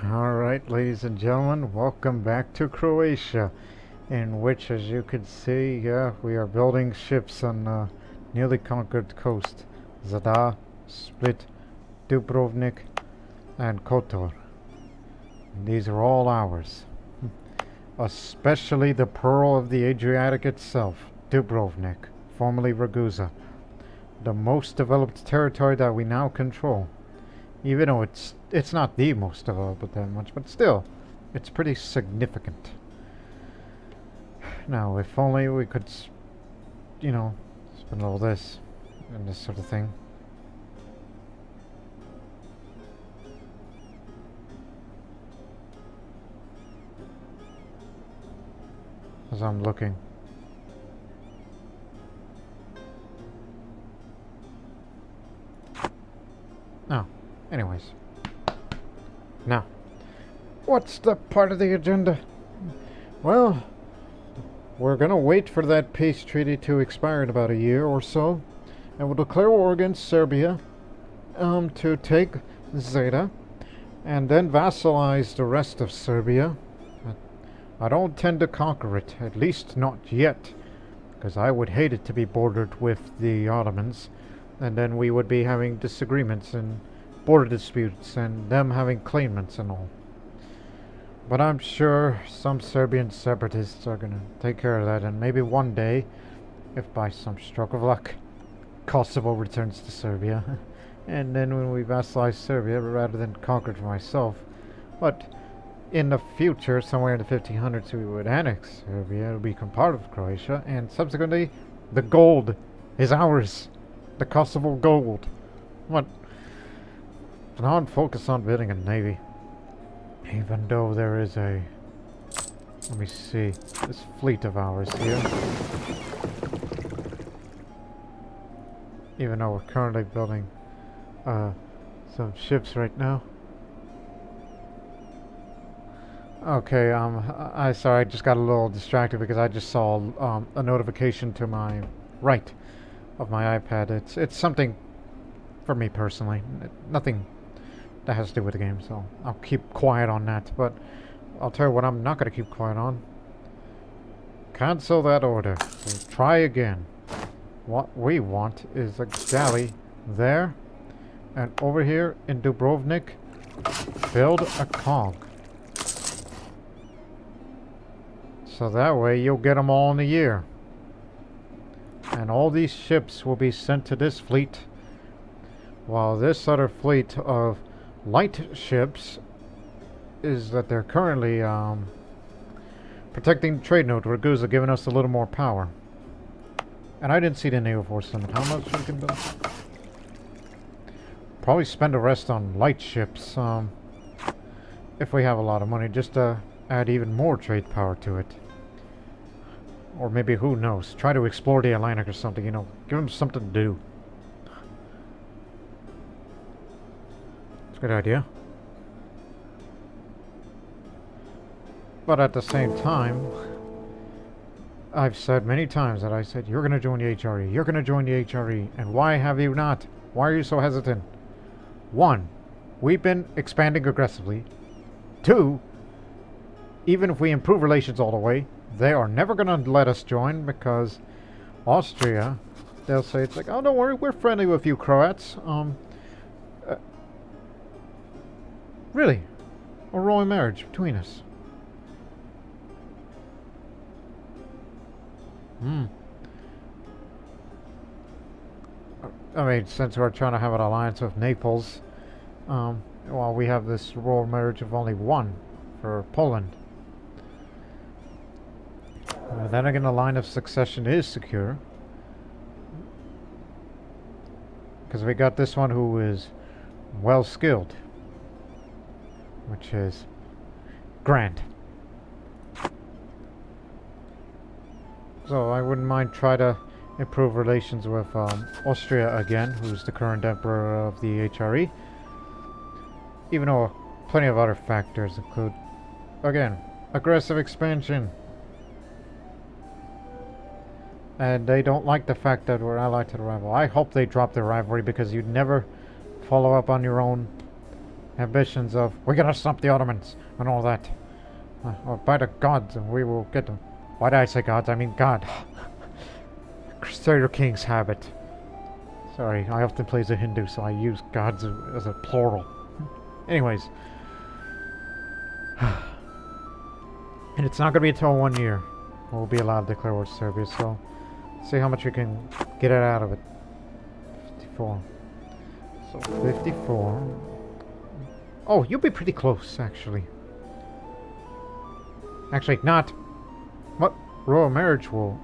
Alright, ladies and gentlemen, welcome back to Croatia, in which, as you can see, we are building ships on the newly conquered coast. Zeta, Split, Dubrovnik, and Kotor. And these are all ours. Especially the pearl of the Adriatic itself, Dubrovnik, formerly Ragusa. The most developed territory that we now control. Even though it's not the most developed that much, but still, it's pretty significant. Now, if only we could, spend all this and this sort of thing. As I'm looking. Oh, anyways. Now, what's the part of the agenda? Well, we're gonna wait for that peace treaty to expire in about a year or so, and we'll declare war against Serbia, to take Zeta, and then vassalize the rest of Serbia. I don't intend to conquer it, at least not yet, because I would hate it to be bordered with the Ottomans, and then we would be having disagreements and border disputes and them having claimants and all. But I'm sure some Serbian separatists are gonna take care of that, and maybe one day, if by some stroke of luck, Kosovo returns to Serbia. And then when we vassalize Serbia, rather than conquer it for myself, but in the future, somewhere in the 1500s, we would annex Serbia, it would become part of Croatia, and subsequently, the gold is ours. The Kosovo gold. What? Not focus on building a navy. Even though there is a... Let me see. This fleet of ours here. Even though we're currently building some ships right now. Okay, sorry, I just got a little distracted because I just saw a notification to my right of my iPad. It's something for me personally. Nothing that has to do with the game, so I'll keep quiet on that. But I'll tell you what I'm not going to keep quiet on. Cancel that order. We'll try again. What we want is a galley there, and over here in Dubrovnik, build a cog. So that way you'll get them all in a year. And all these ships will be sent to this fleet, while this other fleet of light ships is that they're currently protecting the trade node Ragusa, giving us a little more power. And I didn't see the naval force limit. How much we can build? Probably spend the rest on light ships, if we have a lot of money, just to add even more trade power to it. Or maybe, who knows, try to explore the Atlantic or something, give them something to do. It's a good idea. But at the same time, I've said many times that I said, you're going to join the HRE, you're going to join the HRE, and why have you not? Why are you so hesitant? One, we've been expanding aggressively. Two, even if we improve relations all the way, they are never going to let us join because Austria, they'll say, it's like, oh, don't worry, we're friendly with you Croats. Really? A royal marriage between us. I mean, since we're trying to have an alliance with Naples, well, we have this royal marriage of only one for Poland. Then again, the line of succession is secure. Because we got this one who is well skilled. Which is grand. So I wouldn't mind try to improve relations with Austria again, who's the current emperor of the HRE. Even though plenty of other factors include, again, aggressive expansion. And they don't like the fact that we're allied to the rival. I hope they drop their rivalry because you'd never follow up on your own ambitions of we're gonna stop the Ottomans and all that. Or by the gods, we will get them. Why did I say gods? I mean God. Crusader King's habit. Sorry, I often play as a Hindu, so I use gods as a plural. Anyways. And it's not gonna be until 1 year we'll be allowed to declare war to Serbia, so see how much we can get it out of it. 54. So 54. Oh, you'll be pretty close, actually. Actually, not. What? Royal marriage will.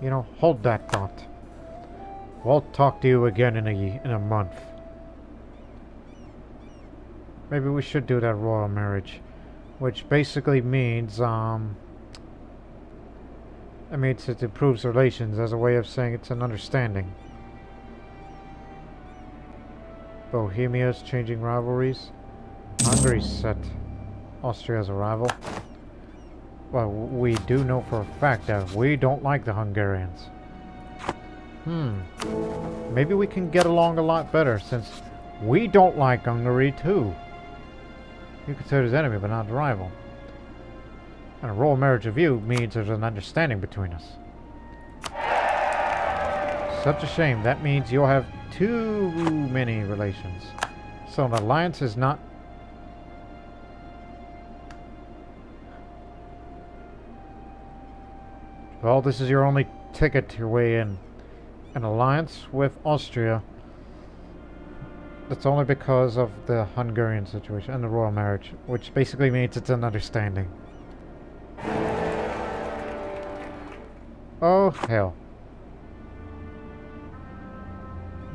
You know, hold that thought. We'll talk to you again in a month. Maybe we should do that royal marriage, which basically means it improves relations as a way of saying it's an understanding. Bohemia's changing rivalries. Hungary's set Austria as a rival. Well, we do know for a fact that we don't like the Hungarians. Maybe we can get along a lot better since we don't like Hungary too. You consider his enemy but not a rival. And a royal marriage of you means there's an understanding between us. Such a shame. That means you'll have too many relations. So an alliance is not... Well, this is your only ticket to your way in. An alliance with Austria. That's only because of the Hungarian situation and the royal marriage, which basically means it's an understanding. Oh, hell.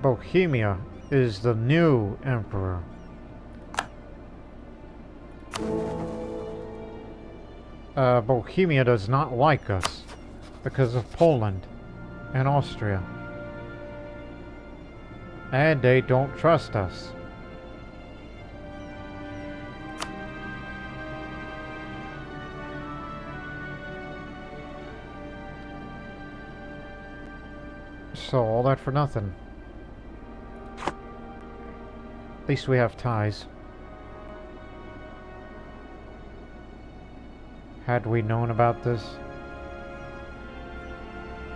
Bohemia is the new emperor. Bohemia does not like us because of Poland and Austria. And they don't trust us. So, all that for nothing. At least we have ties. Had we known about this?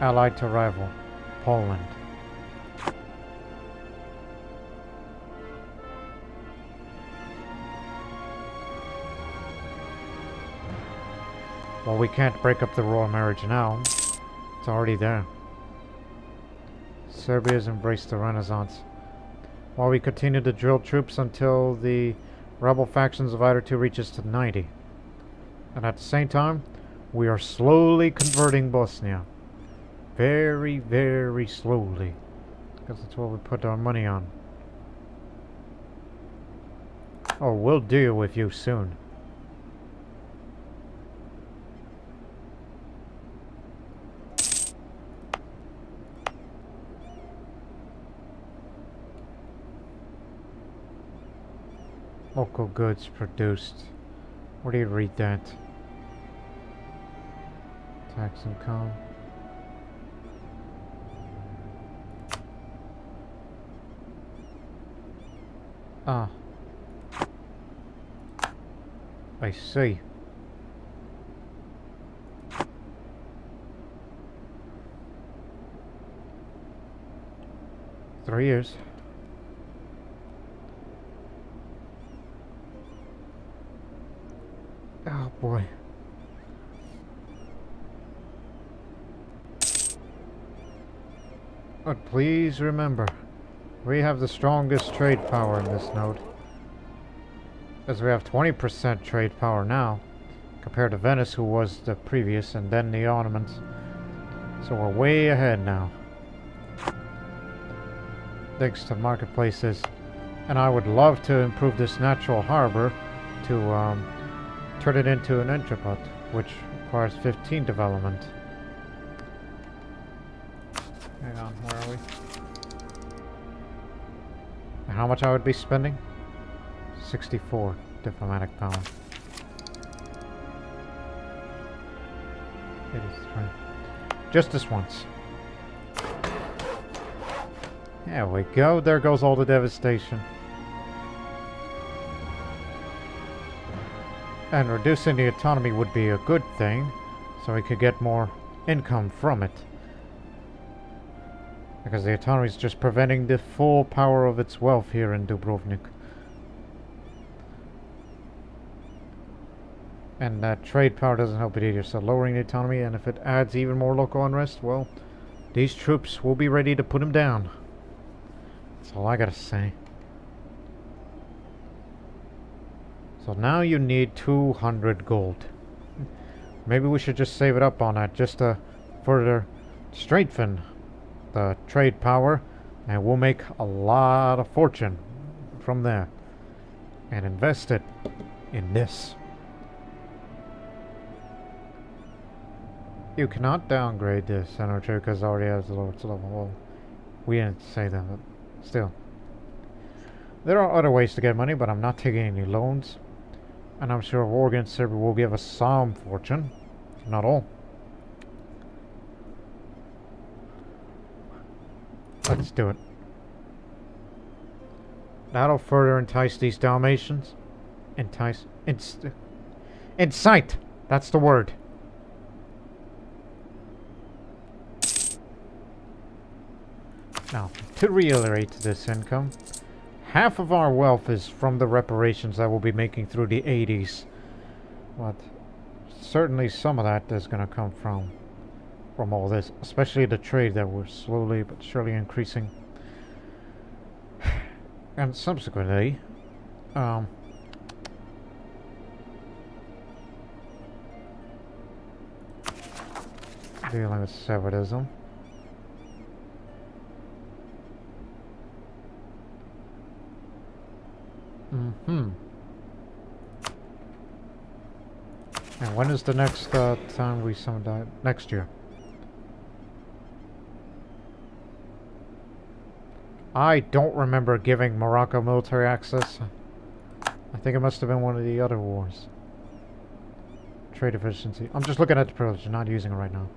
Allied to rival, Poland. Well, we can't break up the royal marriage now. It's already there. Serbia has embraced the Renaissance. While we continue to drill troops until the rebel factions of either two reaches to 90. And at the same time, we are slowly converting Bosnia. Very, very slowly. Because that's what we put our money on. Oh, we'll deal with you soon. Local goods produced. Where do you read that? Tax income. Ah. I see. Three years. Oh boy. But please remember, we have the strongest trade power in this node. As we have 20% trade power now, compared to Venice, who was the previous, and then the Ottomans. So we're way ahead now. Thanks to marketplaces. And I would love to improve this natural harbor to turn it into an entrepot, which requires 15 development. Hang on, where are we? And how much I would be spending? 64 diplomatic power. 83. Just this once. There we go. There goes all the devastation. And reducing the autonomy would be a good thing, so we could get more income from it. Because the autonomy is just preventing the full power of its wealth here in Dubrovnik. And that trade power doesn't help it either, so lowering the autonomy, and if it adds even more local unrest, well, these troops will be ready to put them down. That's all I gotta say. So now you need 200 gold. Maybe we should just save it up on that, just to further strengthen the trade power, and we'll make a lot of fortune from there. And invest it in this. You cannot downgrade this energy because it already has the lowest level. Well, we didn't say that, but still. There are other ways to get money, but I'm not taking any loans. And I'm sure war against Serbia will give us some fortune. Not all. Let's do it. That'll further entice these Dalmatians. Incite! That's the word. Now, to reiterate this income, half of our wealth is from the reparations that we'll be making through the 80s. But certainly some of that is going to come from all this, especially the trade that we're slowly but surely increasing. And subsequently, dealing with separatism. And when is the next time we summon that? Next year. I don't remember giving Morocco military access. I think it must have been one of the other wars. Trade efficiency. I'm just looking at the privilege, not using it right now.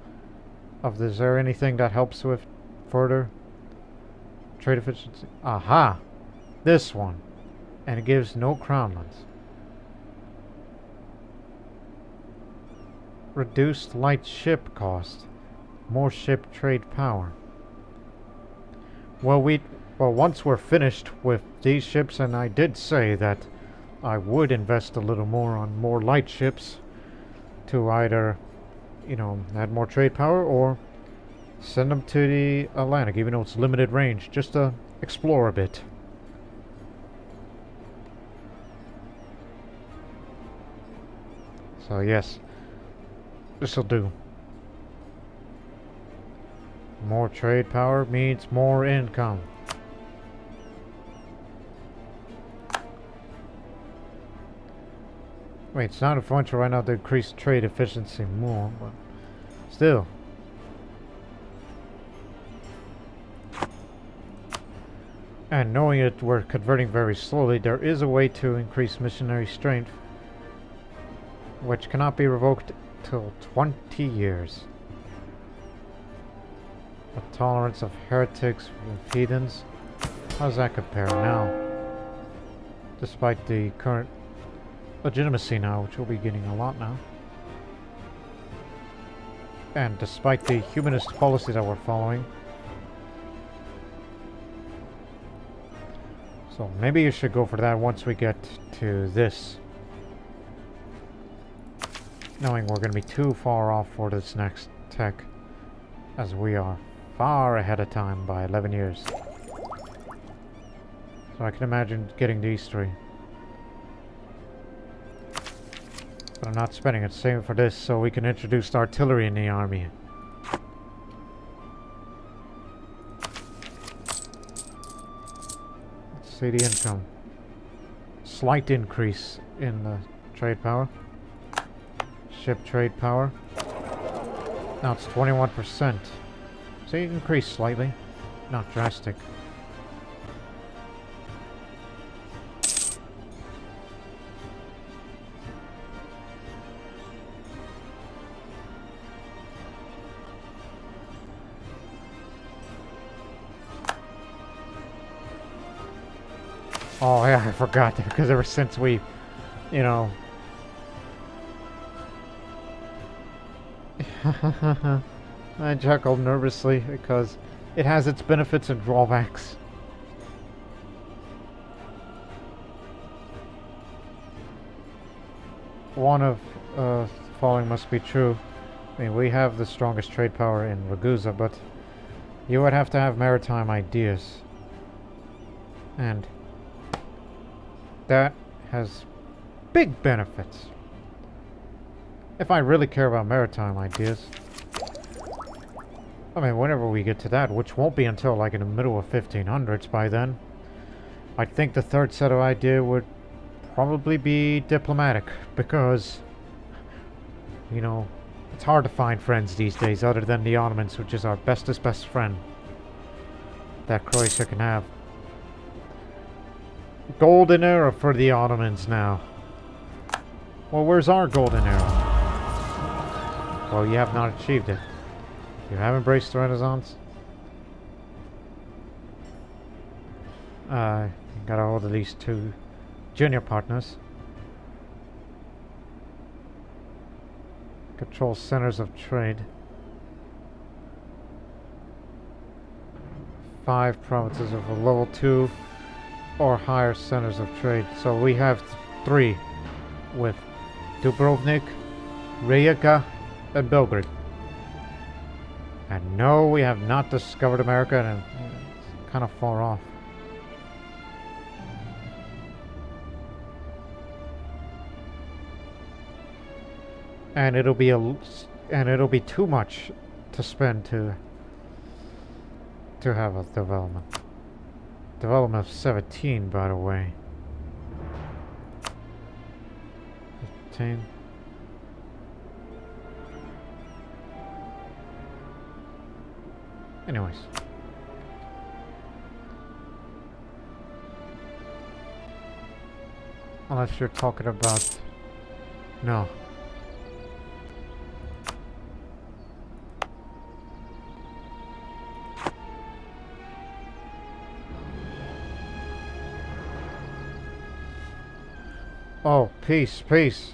Is there anything that helps with further trade efficiency? Aha! This one. And it gives no crownlands. Reduced light ship cost. More ship trade power. Well, once we're finished with these ships, and I did say that I would invest a little more on more light ships to either, add more trade power or send them to the Atlantic, even though it's limited range, just to explore a bit. So yes, this'll do. More trade power means more income. Wait, it's not influential right now to increase trade efficiency more, but still. And knowing that we're converting very slowly, there is a way to increase missionary strength, which cannot be revoked till 20 years. A tolerance of heretics with heathens. How does that compare now? Despite the current legitimacy now, which we'll be getting a lot now. And despite the humanist policy that we're following. So maybe you should go for that once we get to this. Knowing we're going to be too far off for this next tech, as we are far ahead of time by 11 years. So I can imagine getting these three. But I'm not spending it, saving for this so we can introduce artillery in the army. Let's see the income. Slight increase in the trade power. Ship trade power. Now it's 21%. So you increase slightly, not drastic. Oh yeah, I forgot because ever since we, you know... I chuckled nervously because it has its benefits and drawbacks. One of the following must be true. I mean, we have the strongest trade power in Ragusa, but you would have to have maritime ideas. And that has big benefits. If I really care about maritime ideas. I mean, whenever we get to that, which won't be until like in the middle of 1500s by then, I think the third set of idea would probably be diplomatic, because, you know, it's hard to find friends these days other than the Ottomans, which is our bestest best friend that Croatia can have. Golden era for the Ottomans now. Well, where's our golden era? Well, you have not achieved it. You have embraced the Renaissance. You gotta hold at least 2 junior partners. Control centers of trade. 5 provinces of a level 2 or higher centers of trade. So we have 3 with Dubrovnik, Rijeka, and Belgrade. And no, we have not discovered America, and it's kind of far off. And it'll be too much to spend to have a development. Development of 17, by the way. 15. Anyways. Unless you're talking about... No. Oh, peace, peace.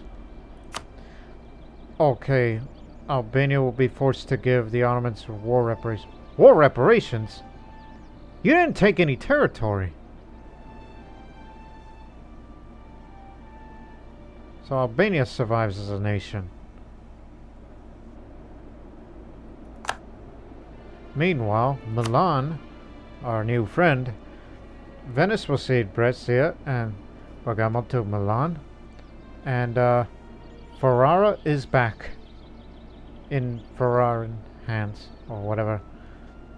Okay, Albania will be forced to give the Ottomans war reparations. War reparations? You didn't take any territory. So Albania survives as a nation. Meanwhile, Milan, our new friend, Venice will cede Brescia and Bergamo to Milan, and Ferrara is back in Ferraran hands, or whatever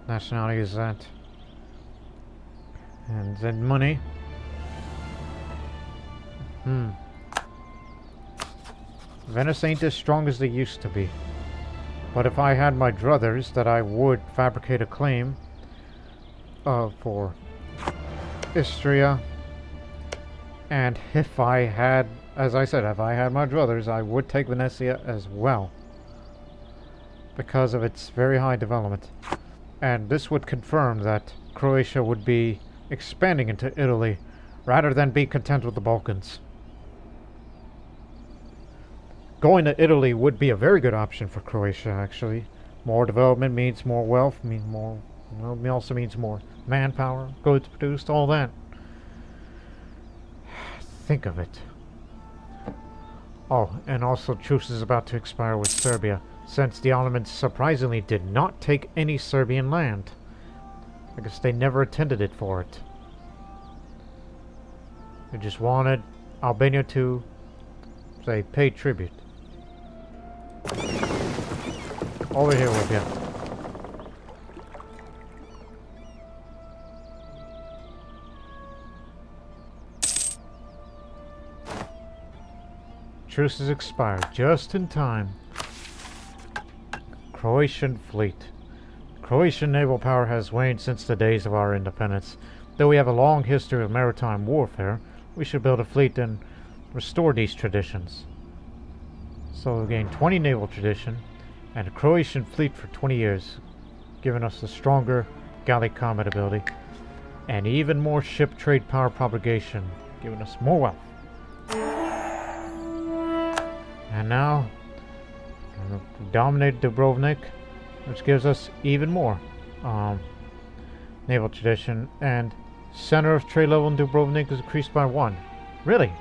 nationality is that. And then money. Venice ain't as strong as they used to be. But if I had my druthers, that I would fabricate a claim for Istria. And if I had, as I said, if I had my druthers, I would take Venetia as well. Because of its very high development. And this would confirm that Croatia would be expanding into Italy rather than be content with the Balkans. Going to Italy would be a very good option for Croatia, actually. More development means more wealth, means more, well, it also means more manpower, goods produced, all that. Think of it. Oh, and also truce is about to expire with Serbia, since the Ottomans surprisingly did not take any Serbian land. I guess they never intended it for it. They just wanted Albania to, say, pay tribute. Over here with you. Truce has expired just in time. Croatian fleet. Croatian naval power has waned since the days of our independence. Though we have a long history of maritime warfare, we should build a fleet and restore these traditions. So we'll gain 20 naval tradition and a Croatian fleet for 20 years, giving us a stronger galley combat ability. and even more ship trade power propagation, giving us more wealth. And now, dominate Dubrovnik, which gives us even more naval tradition, and center of trade level in Dubrovnik is increased by 1. Really?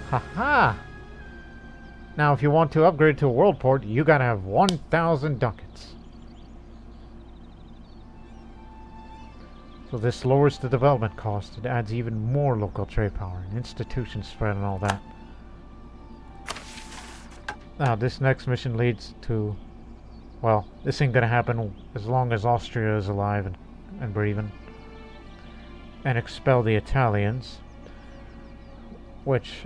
Haha! Now, if you want to upgrade to a world port, you gotta have 1,000 ducats. So this lowers the development cost. It adds even more local trade power and institution spread and all that. Now, this next mission leads to... well, this ain't gonna happen as long as Austria is alive and breathing. And expel the Italians. Which...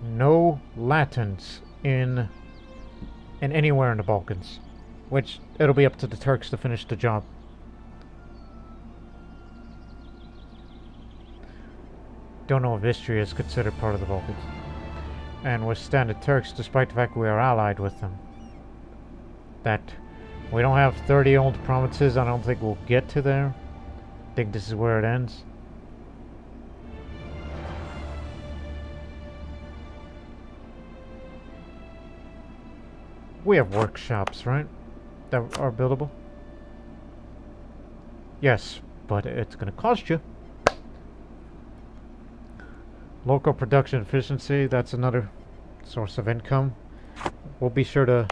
no Latins in anywhere in the Balkans. Which, it'll be up to the Turks to finish the job. Don't know if Istria is considered part of the Balkans. And withstand the Turks despite the fact we are allied with them. That we don't have 30 old provinces. I don't think we'll get to there. I think this is where it ends. We have workshops, right? That are buildable? Yes, but it's gonna cost you. Local production efficiency, that's another source of income. We'll be sure to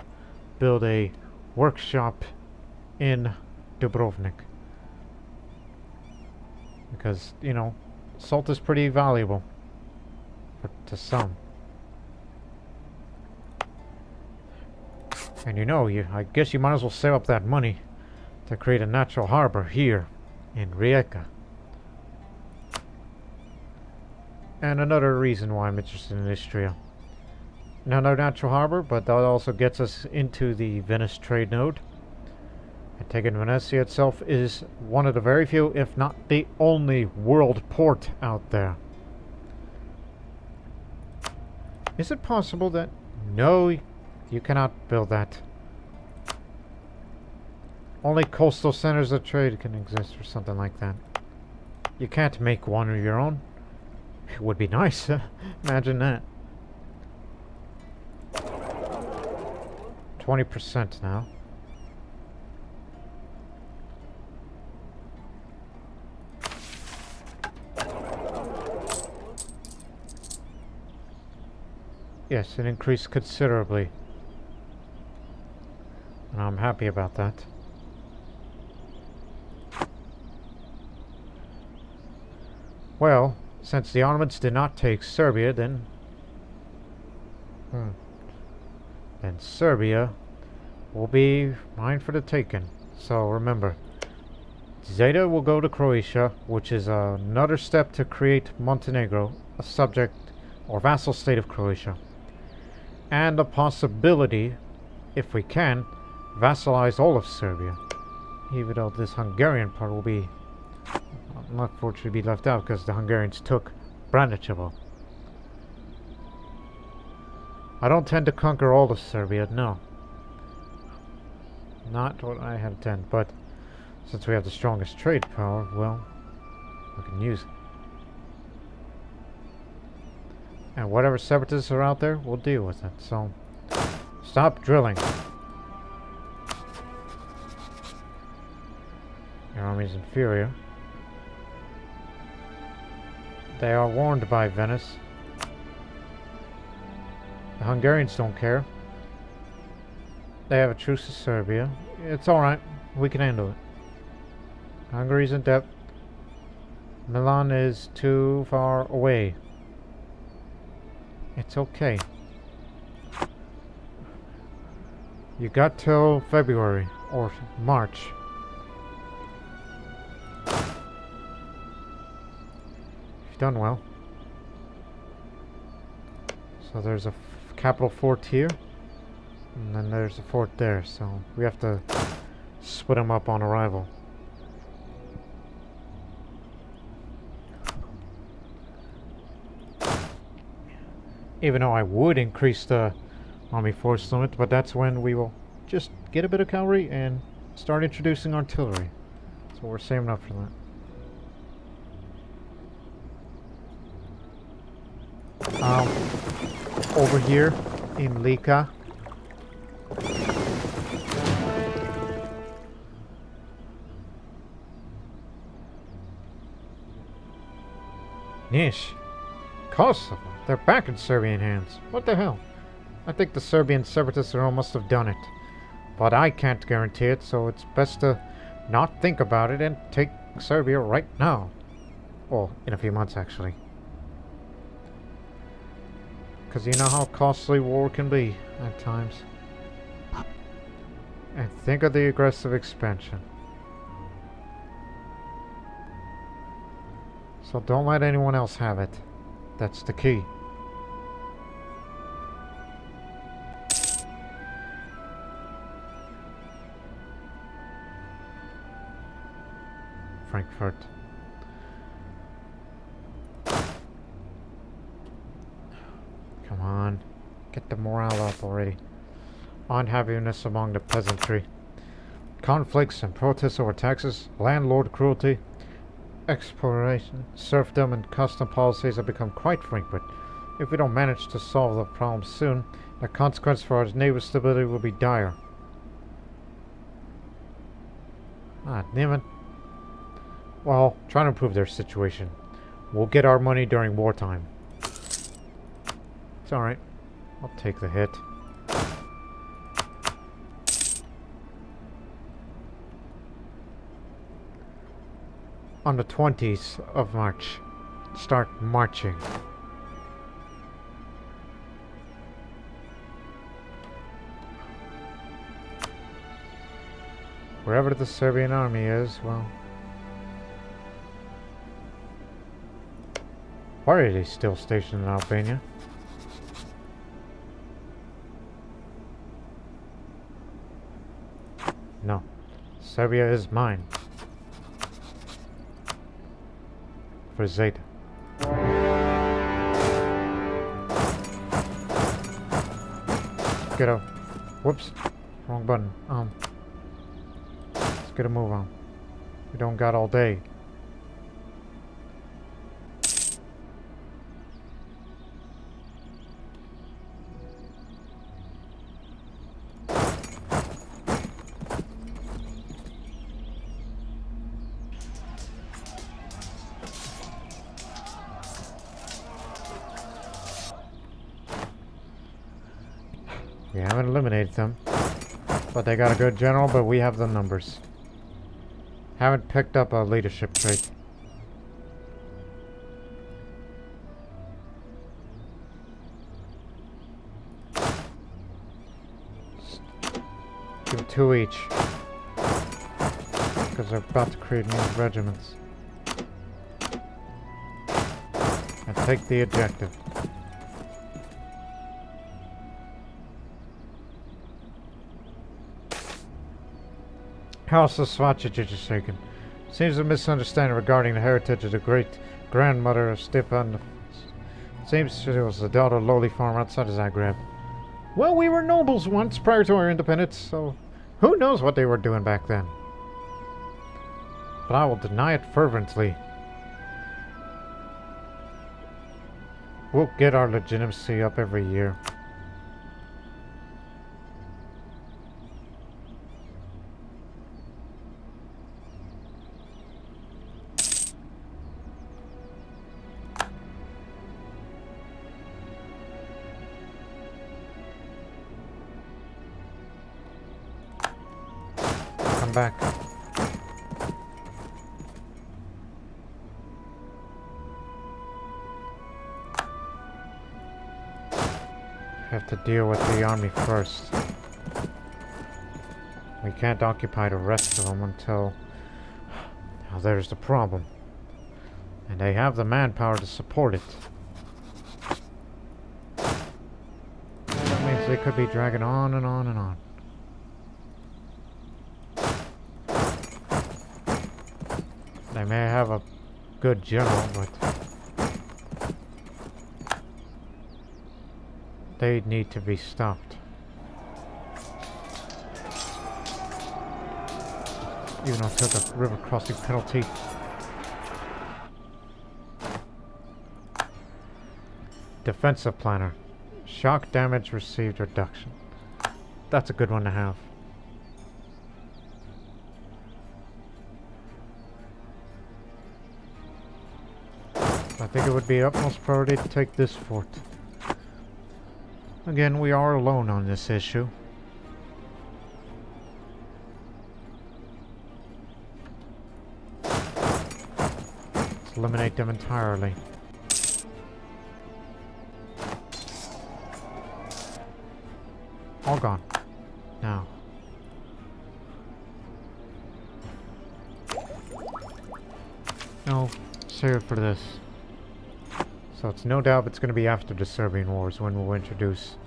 build a workshop in Dubrovnik. Because, you know, salt is pretty valuable to some. And you know, I guess you might as well save up that money to create a natural harbor here in Rijeka. And another reason why I'm interested in Istria. Now, no natural harbor, but that also gets us into the Venice trade node. And taking Venezia itself is one of the very few, if not the only, world port out there. Is it possible that... no, you cannot build that. Only coastal centers of trade can exist or something like that. You can't make one of your own. It would be nice. Imagine that. 20% now. Yes, it increased considerably. And I'm happy about that. Well, since the Ottomans did not take Serbia, then Serbia will be mine for the taking. So remember, Zeta will go to Croatia, which is another step to create Montenegro, a subject or vassal state of Croatia. And a possibility, if we can, vassalize all of Serbia. Even though this Hungarian part will be, unfortunately, be left out because the Hungarians took Braničevo. I don't tend to conquer all of Serbia, no. Not what I had intended, but since we have the strongest trade power, well, we can use it. And whatever separatists are out there, we'll deal with it. So, stop drilling. Your army's inferior. They are warned by Venice. The Hungarians don't care. They have a truce to Serbia. It's alright. We can handle it. Hungary's in debt. Milan is too far away. It's okay. You got till February or March. You've done well. So there's a capital fort here, and then there's a fort there, so we have to split them up on arrival. Even though I would increase the army force limit, but that's when we will just get a bit of cavalry and start introducing artillery. So we're saving up for that. Over here in Lika. Nish. Kosovo. They're back in Serbian hands. What the hell? I think the Serbian separatists almost have done it. But I can't guarantee it, so it's best to not think about it and take Serbia right now. Well, in a few months, actually. Because you know how costly war can be at times. And think of the aggressive expansion. So don't let anyone else have it. That's the key. Frankfurt. Come on. Get the morale up already. Unhappiness among the peasantry. Conflicts and protests over taxes, landlord cruelty, exploration, serfdom, and custom policies have become quite frequent. If we don't manage to solve the problem soon, the consequence for our neighbor's stability will be dire. Ah, damn it. Well, trying to improve their situation. We'll get our money during wartime. It's alright. I'll take the hit. On the 20th of March, start marching. Wherever the Serbian army is, well... Why are they still stationed in Albania? No. Serbia is mine. For Zeta. Get out. Whoops. Wrong button. Let's get a move on. We don't got all day. We haven't eliminated them, but they got a good general, but we have the numbers. Haven't picked up a leadership trait. Give 2 each. Because they're about to create new regiments. And take the objective. House of Svacic is taken. Seems a misunderstanding regarding the heritage of the great-grandmother of Stepan. Seems she was the daughter of a lowly farmer outside of Zagreb. Well, we were nobles once prior to our independence, so who knows what they were doing back then. But I will deny it fervently. We'll get our legitimacy up every year. Back. Have to deal with the army first. We can't occupy the rest of them until... Now there's the problem. And they have the manpower to support it. That means they could be dragging on and on and on. They may have a good general, but they need to be stopped. Even though I took a river crossing penalty. Defensive planner. Shock damage received reduction. That's a good one to have. I think it would be utmost priority to take this fort. Again, we are alone on this issue. Let's eliminate them entirely. All gone. Now. No, save it for this. So it's no doubt it's going to be after the Serbian Wars when we'll introduce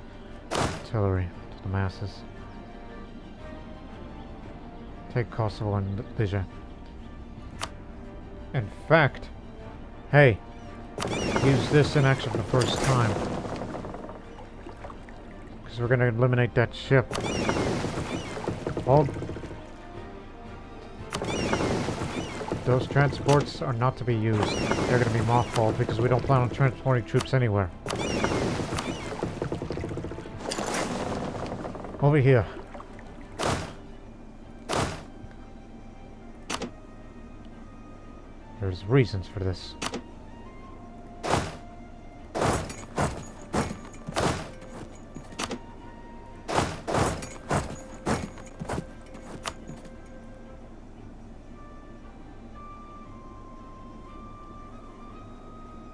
artillery to the masses. Take Kosovo and Libya. In fact, hey, use this in action for the first time. Because we're going to eliminate that ship. Well, those transports are not to be used. They're going to be mothballed because we don't plan on transporting troops anywhere. Over here. There's reasons for this.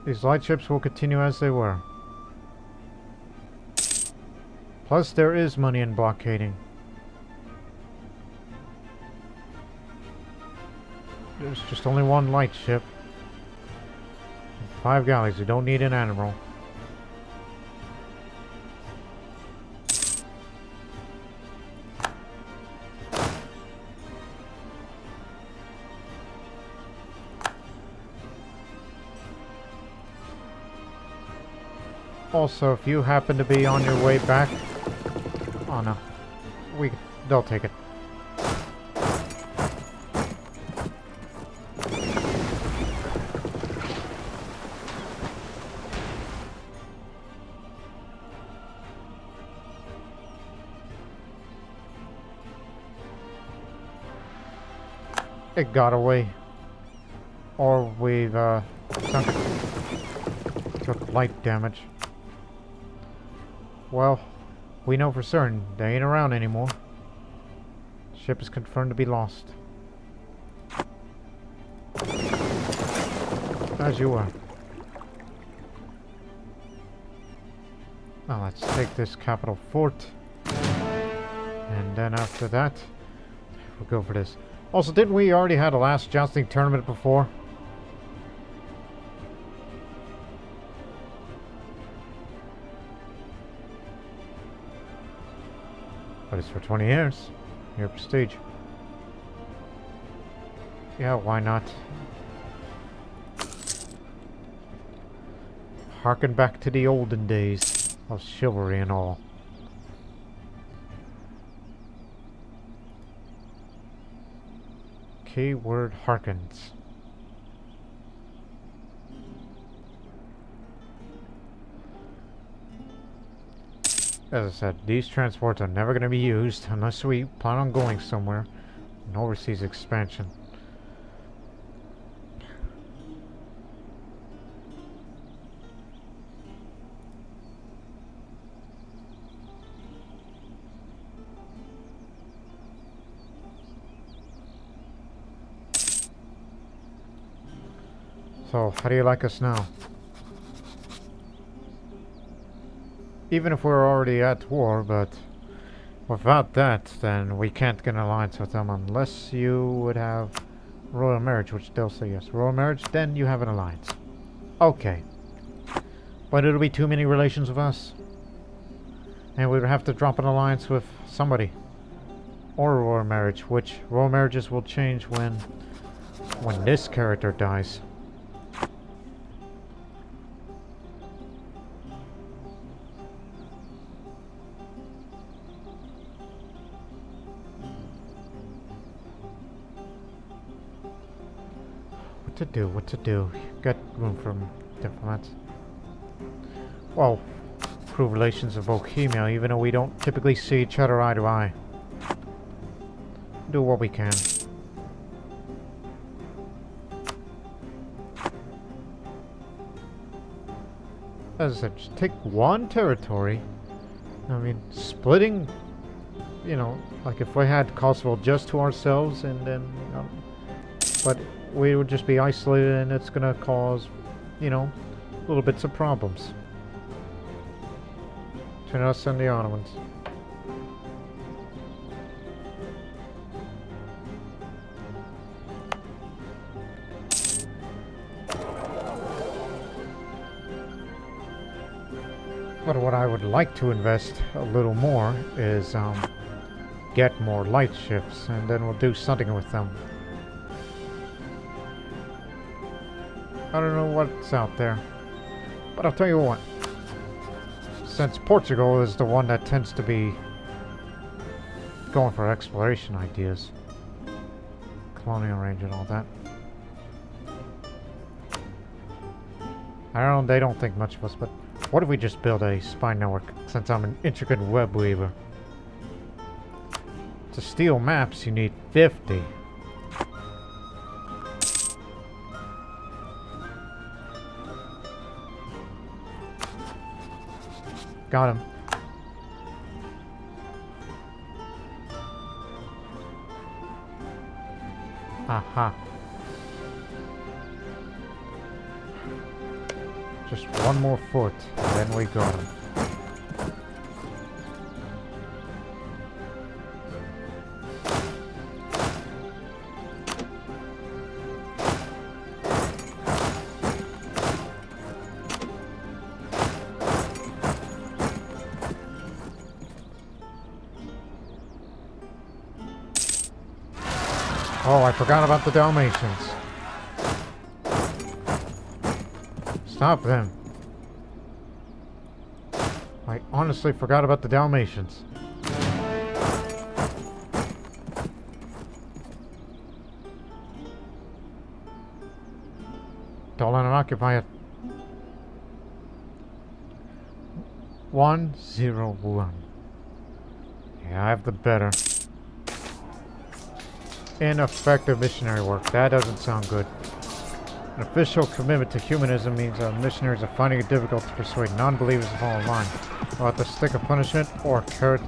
These light ships will continue as they were. Plus, there is money in blockading. There's just only one light ship. 5 galleys. You don't need an admiral. Also, if you happen to be on your way back... Oh no. They'll take it. It got away. Or we've sunk it. Took light damage. Well, we know for certain they ain't around anymore. Ship is confirmed to be lost. As you were. Now let's take this capital fort. And then after that, we'll go for this. Also, didn't we already had a last jousting tournament before? But it's for 20 years. Your prestige. Yeah, why not? Harken back to the olden days of chivalry and all. Keyword harkens. As I said, these transports are never going to be used unless we plan on going somewhere. An overseas expansion. So, how do you like us now? Even if we're already at war, but without that, then we can't get an alliance with them unless you would have royal marriage, which they'll say yes. Royal marriage, then you have an alliance. Okay. But it'll be too many relations with us. And we would have to drop an alliance with somebody. Or royal marriage, which royal marriages will change when this character dies. to do? What to do? Got room for diplomats. Well, improve relations with Bohemia, even though we don't typically see each other eye to eye. Do what we can. As I said, just take one territory. I mean, splitting, you know, like if we had Kosovo just to ourselves and then, you know, but we would just be isolated and it's gonna cause, you know, little bits of problems between us and the Ottomans. But what I would like to invest a little more is get more light ships, and then we'll do something with them. I don't know what's out there, but I'll tell you what. Since Portugal is the one that tends to be going for exploration ideas, colonial range and all that. I don't know, they don't think much of us, but what if we just build a spy network, since I'm an intricate web weaver? To steal maps, you need 50. Got him. Aha. Just one more foot, and then we got him. Oh, I forgot about the Dalmatians. Stop them. I honestly forgot about the Dalmatians. Don't let them occupy it. 101. Yeah, I have the better. Ineffective missionary work. That doesn't sound good. An official commitment to humanism means missionaries are finding it difficult to persuade non-believers to fall in line. Without the stick of punishment or carrot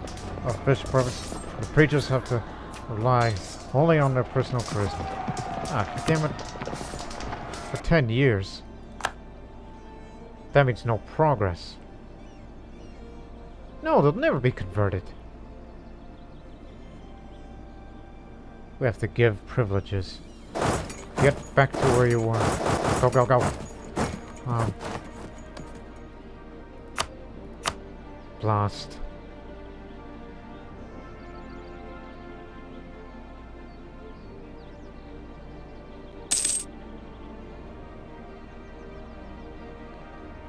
of official purpose, the preachers have to rely only on their personal charisma. Ah, damn it. For 10 years. That means no progress. No, they'll never be converted. We have to give privileges. Get back to where you were. Go, go, go. Blast.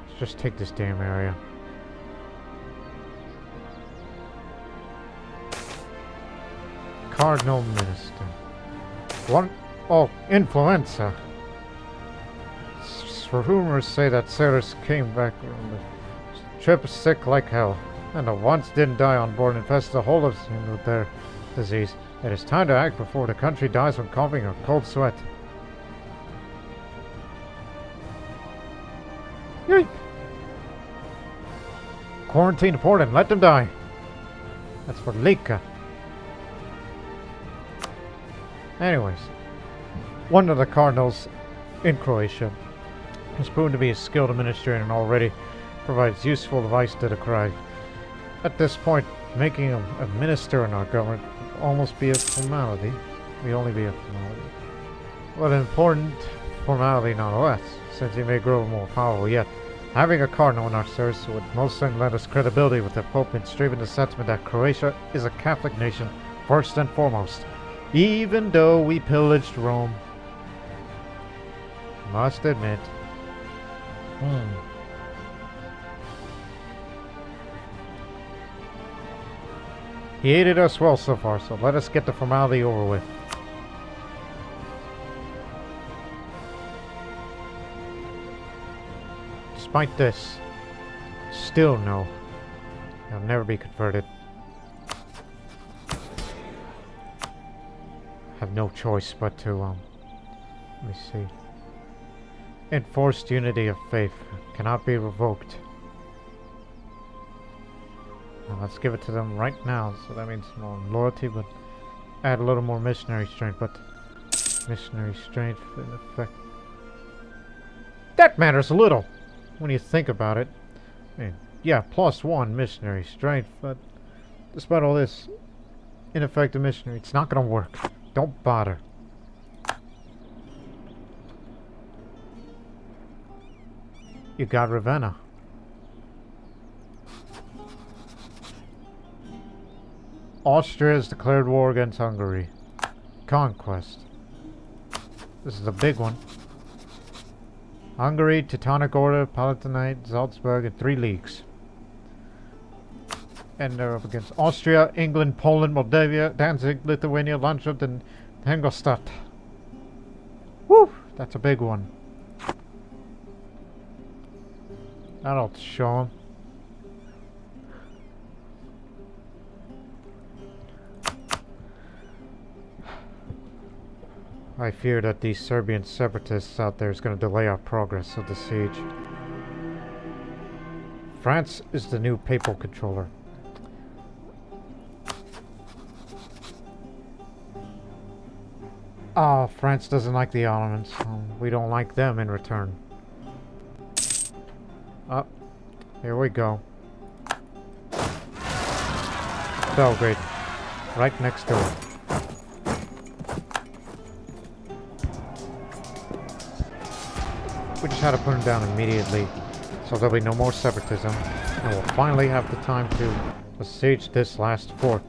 Let's just take this damn area. Cardinal Minister. What? Oh, influenza. Rumors say that sailors came back from the trip sick like hell, and the ones didn't die on board infested the whole of them with their disease. It is time to act before the country dies from coughing or cold sweat. Yay! Quarantine the port and let them die. That's for Lika. Anyways, one of the cardinals in Croatia has proven to be a skilled administrator and already provides useful advice to the crowd. At this point, making him a minister in our government would almost be a formality. Will only be a formality. But an important formality nonetheless, since he may grow more powerful yet. Having a cardinal in our service would most certainly lend us credibility with the Pope in strengthening the sentiment that Croatia is a Catholic nation first and foremost. Even though we pillaged Rome. Must admit. He aided us well so far, so let us get the formality over with. despite this, still no. They'll never be converted. Have no choice but to, let me see. Enforced unity of faith cannot be revoked. Now let's give it to them right now. So that means more loyalty, but add a little more missionary strength. But missionary strength in effect. That matters a little when you think about it. I mean, yeah, +1 missionary strength, but despite all this, ineffective missionary, it's not gonna work. Don't bother. You got Ravenna. Austria has declared war against Hungary. Conquest. This is a big one. Hungary, Teutonic Order, Palatinate, Salzburg, and 3 leagues. And they're up against Austria, England, Poland, Moldavia, Danzig, Lithuania, Landshut, and Ingolstadt. Woo! That's a big one. That'll show them. I fear that these Serbian separatists out there is going to delay our progress of the siege. France is the new papal controller. Oh, France doesn't like the Ottomans. We don't like them in return. Oh, here we go. Belgrade. Right next door. We just had to put them down immediately, so there'll be no more separatism, and we'll finally have the time to besiege this last fort.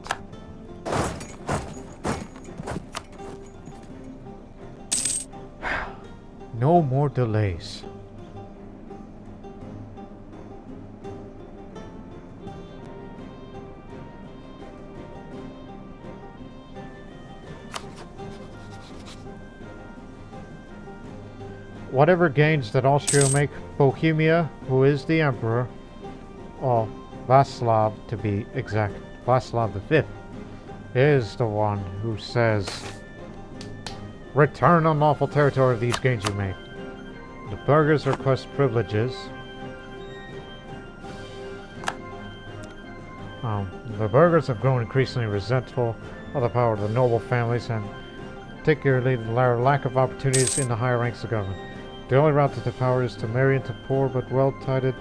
No more delays. Whatever gains that Austria make, Bohemia, who is the emperor, or Václav to be exact, Václav V, is the one who says, return unlawful territory of these gains you make. The burghers request privileges. The burghers have grown increasingly resentful of the power of the noble families, and particularly their lack of opportunities in the higher ranks of government. The only route to the power is to marry into poor but well-titled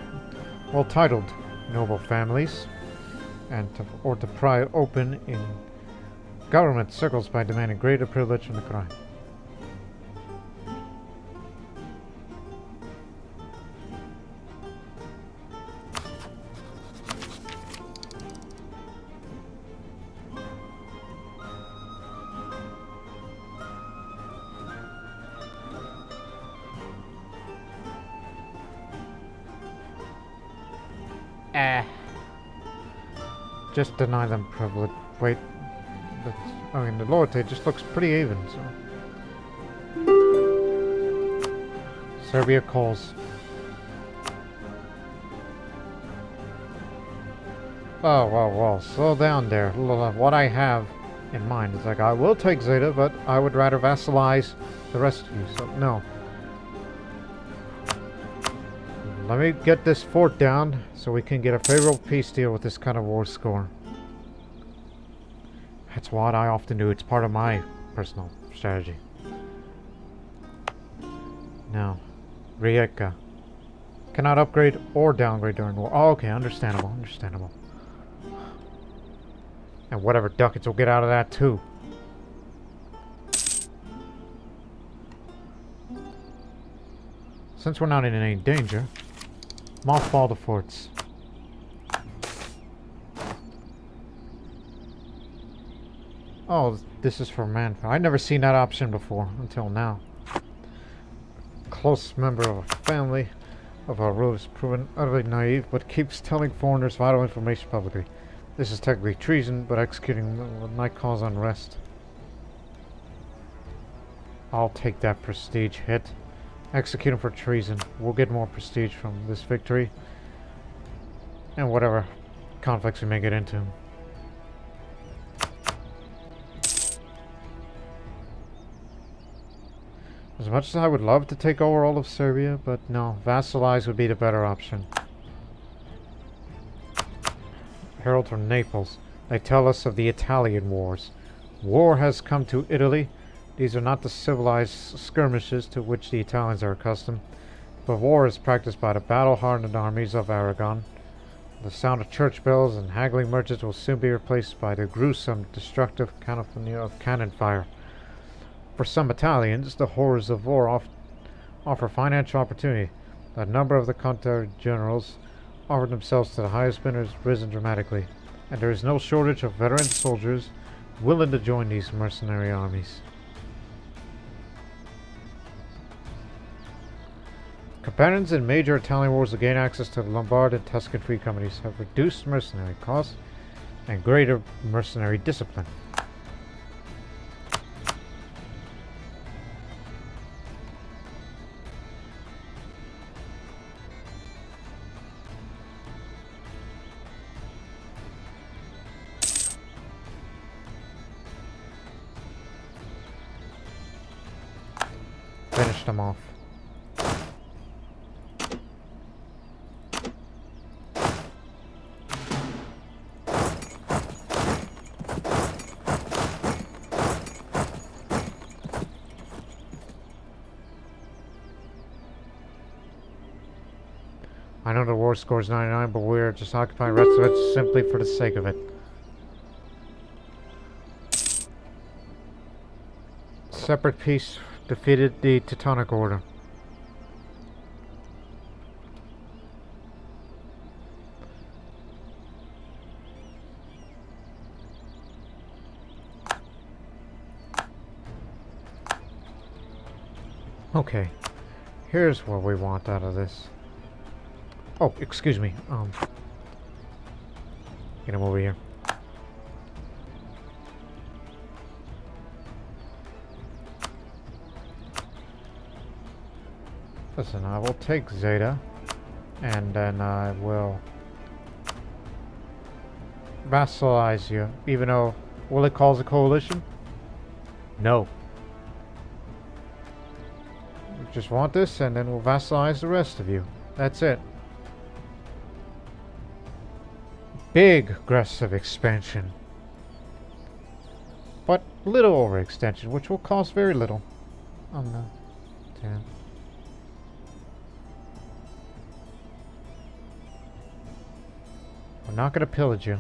noble families, or to pry open in government circles by demanding greater privilege from the crown. Just deny them privilege. Wait, I mean the loyalty just looks pretty even. So Serbia calls. Oh well, slow down there. What I have in mind is like I will take Zeta, but I would rather vassalize the rest of you. So no. Let me get this fort down so we can get a favorable peace deal with this kind of war score. That's what I often do. It's part of my personal strategy. Now, Rijeka. Cannot upgrade or downgrade during war. Oh, okay, understandable, understandable. And whatever ducats we'll get out of that too. Since we're not in any danger, mothball the forts. Oh, this is for manpower. I've never seen that option before until now. Close member of a family of our rulers proven utterly naive, but keeps telling foreigners vital information publicly. This is technically treason, but executing might cause unrest. I'll take that prestige hit Execute him for treason. We'll get more prestige from this victory. And whatever conflicts we may get into. As much as I would love to take over all of Serbia, but no, vassalize would be the better option. Herald from Naples. They tell us of the Italian wars. War has come to Italy. These are not the civilized skirmishes to which the Italians are accustomed, but war is practiced by the battle-hardened armies of Aragon. The sound of church bells and haggling merchants will soon be replaced by the gruesome, destructive cacophony of cannon fire. For some Italians, the horrors of war offer financial opportunity. The number of the counter generals offered themselves to the highest bidder has risen dramatically, and there is no shortage of veteran soldiers willing to join these mercenary armies. Companions in major Italian wars to gain access to the Lombard and Tuscan free companies have reduced mercenary costs and greater mercenary discipline. Finish them off. I know the war score is 99, but we're just occupying the rest of it simply for the sake of it. Separate peace defeated the Teutonic Order. Okay, here's what we want out of this. Oh, excuse me. Get him over here. Listen, I will take Zeta, and then I will vassalize you, even though, will it cause a coalition? No. We just want this, and then we'll vassalize the rest of you. That's it. Big aggressive expansion, but little overextension, which will cost very little on the 10. We're not going to pillage you.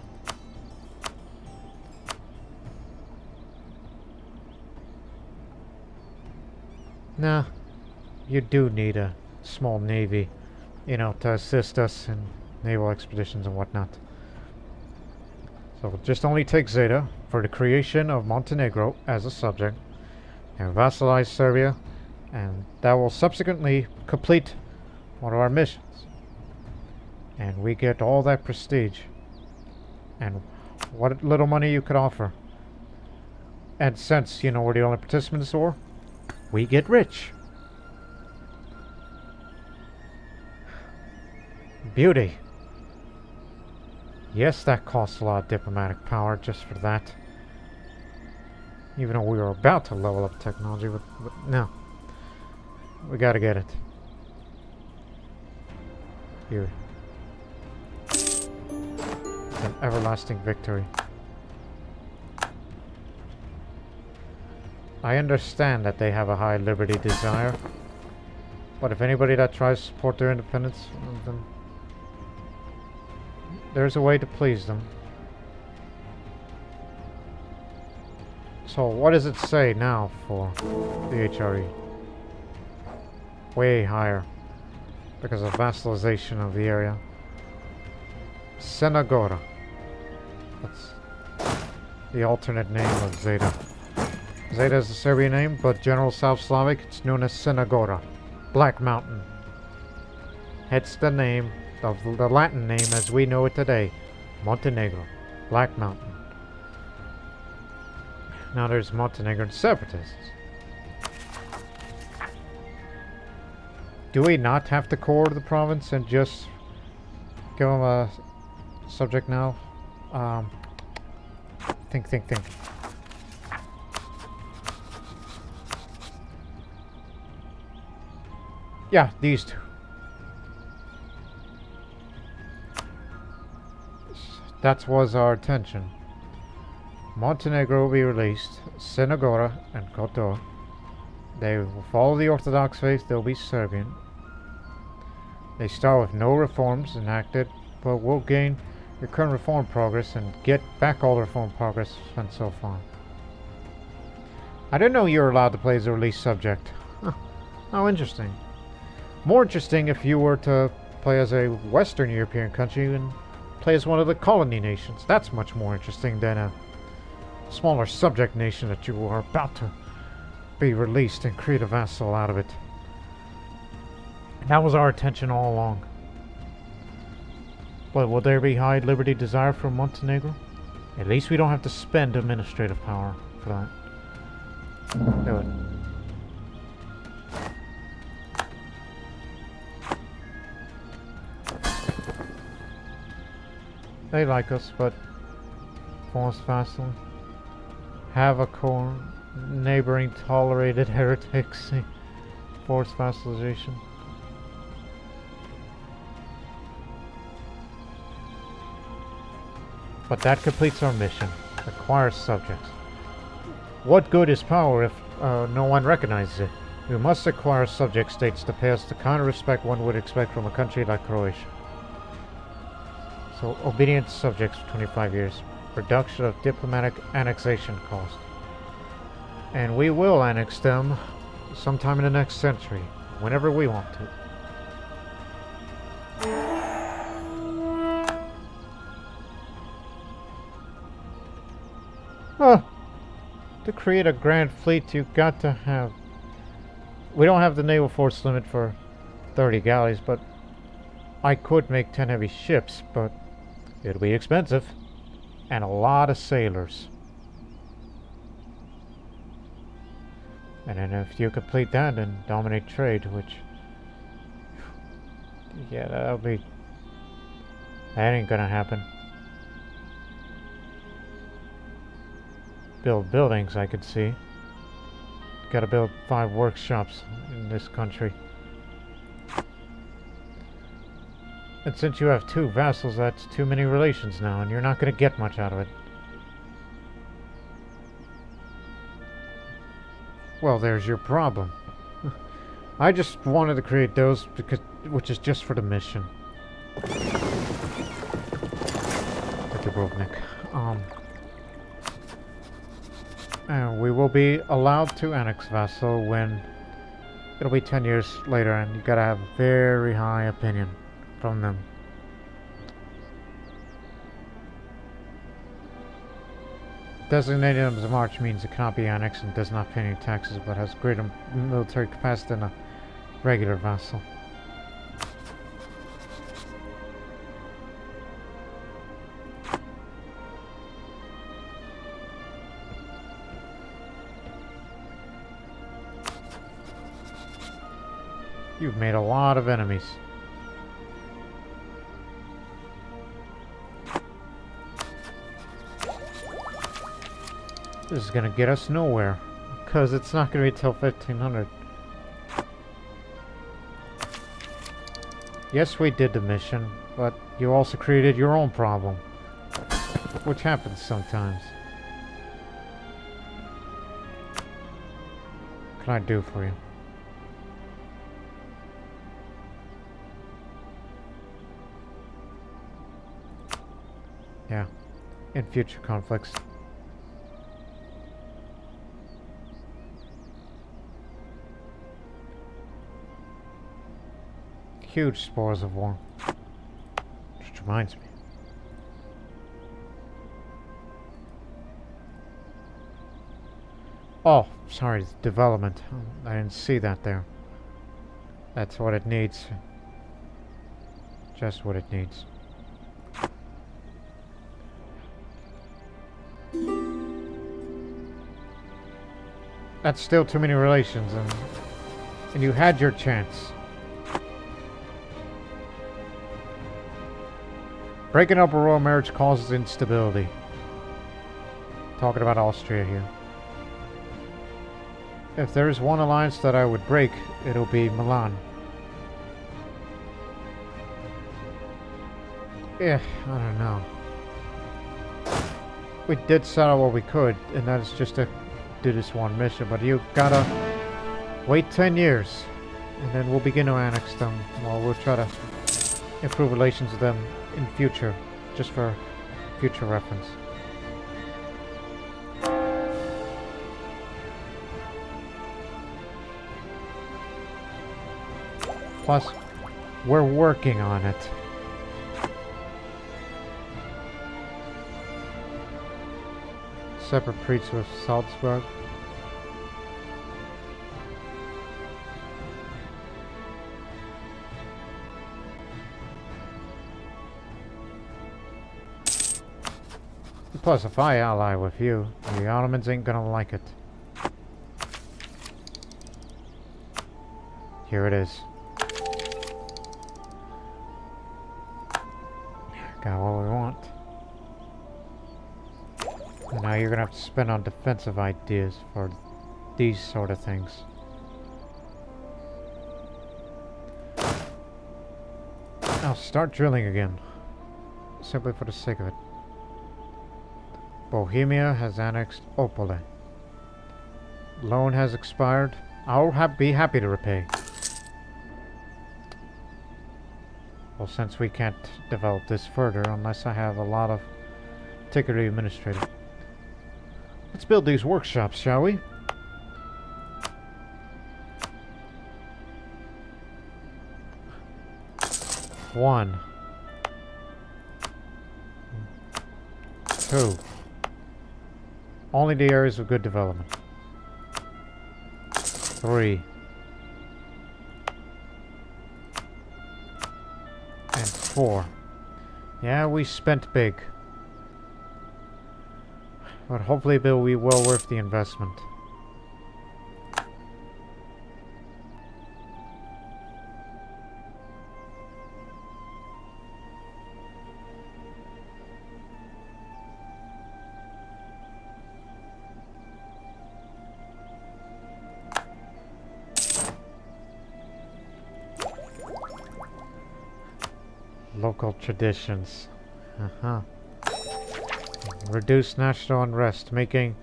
Nah, you do need a small navy, you know, to assist us in naval expeditions and whatnot. So we'll just only take Zeta for the creation of Montenegro as a subject and vassalize Serbia, and that will subsequently complete one of our missions. And we get all that prestige and what little money you could offer. And since, you know, we're the only participant in this war, we get rich. Beauty. Yes, that costs a lot of diplomatic power just for that. Even though we were about to level up technology, but no. We gotta get it. Here. It's an everlasting victory. I understand that they have a high liberty desire, but if anybody that tries to support their independence, then there's a way to please them. So what does it say now for the HRE? Way higher because of vassalization of the area. Senagora. That's the alternate name of Zeta. Zeta is the Serbian name, but General South Slavic, it's known as Senagora, Black Mountain. Hence the name of the Latin name as we know it today, Montenegro, Black Mountain. Now there's Montenegrin separatists. Do we not have to core the province and just give them a subject now? Think. Yeah, these two. That was our intention. Montenegro will be released. Senegora and Kotor. They will follow the Orthodox faith. They'll be Serbian. They start with no reforms enacted, but will gain your current reform progress and get back all the reform progress spent so far. I didn't know you were allowed to play as a released subject. Huh. How interesting. More interesting if you were to play as a Western European country and play as one of the colony nations. That's much more interesting than a smaller subject nation that you are about to be released and create a vassal out of it. That was our intention all along. But will there be high liberty desire from Montenegro? At least we don't have to spend administrative power for that. Do it. They like us, but forced vassal. Have a core. Neighboring tolerated heretics. Forced vassalization. But that completes our mission. Acquire subjects. What good is power if no one recognizes it? We must acquire subject states to pay us the kind of respect one would expect from a country like Croatia. So, obedient subjects for 25 years. Reduction of diplomatic annexation cost. And we will annex them sometime in the next century, whenever we want to. To create a grand fleet, you've got to have... We don't have the naval force limit for 30 galleys, but I could make 10 heavy ships, but it'll be expensive. And a lot of sailors. And then if you complete that and dominate trade, which... Yeah, that'll be... That ain't gonna happen. Build buildings, I could see. Gotta build 5 workshops in this country. And since you have 2 vassals, that's too many relations now, and you're not gonna get much out of it. Well, there's your problem. I just wanted to create those because, which is just for the mission. Thank you, Brovnik. And we will be allowed to annex vassal when it'll be 10 years later, and you gotta have a very high opinion from them. Designated as a march means it cannot be annexed and does not pay any taxes, but has greater military capacity than a regular vassal. You've made a lot of enemies. This is gonna get us nowhere, because it's not gonna be till 1500. Yes, we did the mission, but you also created your own problem, which happens sometimes. What can I do for you? Yeah, in future conflicts. Huge spores of war. Which reminds me. Oh, sorry, development. I didn't see that there. That's what it needs. Just what it needs. That's still too many relations, and you had your chance. Breaking up a royal marriage causes instability. Talking about Austria here. If there's one alliance that I would break, it'll be Milan. Yeah, I don't know. We did settle what we could, and that is just to do this one mission, but you gotta wait 10 years, and then we'll begin to annex them. Well, we'll try to improve relations with them in future, just for future reference. Plus, we're working on it. Separate preach with Salzburg. Plus, if I ally with you, the Ottomans ain't gonna like it. Here it is. Got what we want. And now you're gonna have to spend on defensive ideas for these sort of things. Now start drilling again. Simply for the sake of it. Bohemia has annexed Opole. Loan has expired. I'll be happy to repay. Well, since we can't develop this further unless I have a lot of particularly administrative. Let's build these workshops, shall we? One. Two. Only the areas of good development. 3. And 4. Yeah, we spent big. But hopefully it will be well worth the investment. Local traditions. Reduce national unrest, making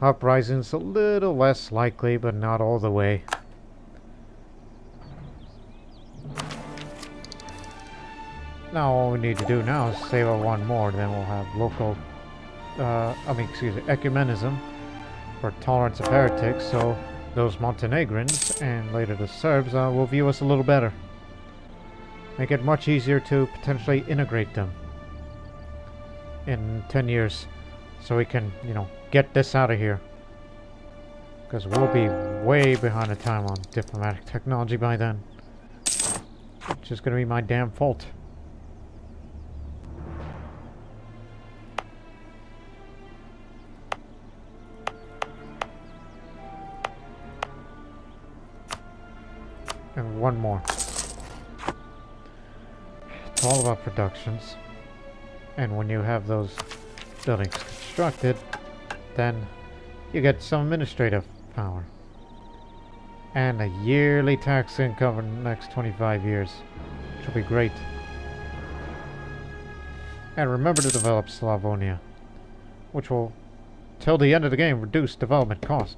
uprisings a little less likely, but not all the way. Now all we need to do now is save up one more, then we'll have local, ecumenism for tolerance of heretics, so those Montenegrins, and later the Serbs, will view us a little better. Make it much easier to potentially integrate them in 10 years, so we can, get this out of here. Because we'll be way behind the time on diplomatic technology by then. Which is going to be my damn fault. And one more. It's all about productions. And when you have those buildings constructed, then you get some administrative power. And a yearly tax income for the next 25 years. Which will be great. And remember to develop Slavonia. Which will, till the end of the game, reduce development costs.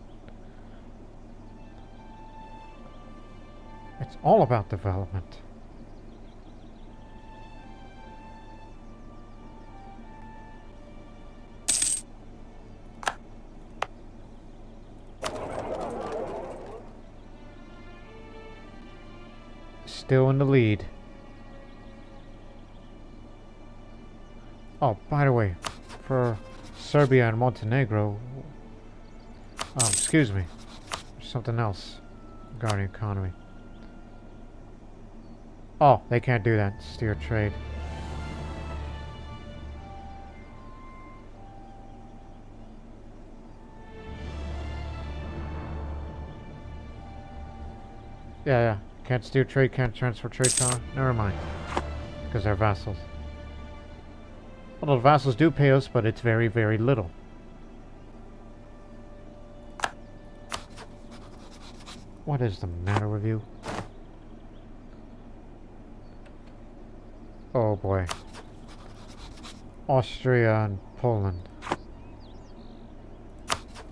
It's all about development. Still in the lead. Oh, by the way, for Serbia and Montenegro, excuse me, there's something else regarding economy. Oh, they can't do that. Steer trade. Yeah. Can't steer trade, can't transfer trade power. Never mind. Because they're vassals. Well, the vassals do pay us, but it's very, very little. What is the matter with you? Oh boy. Austria and Poland.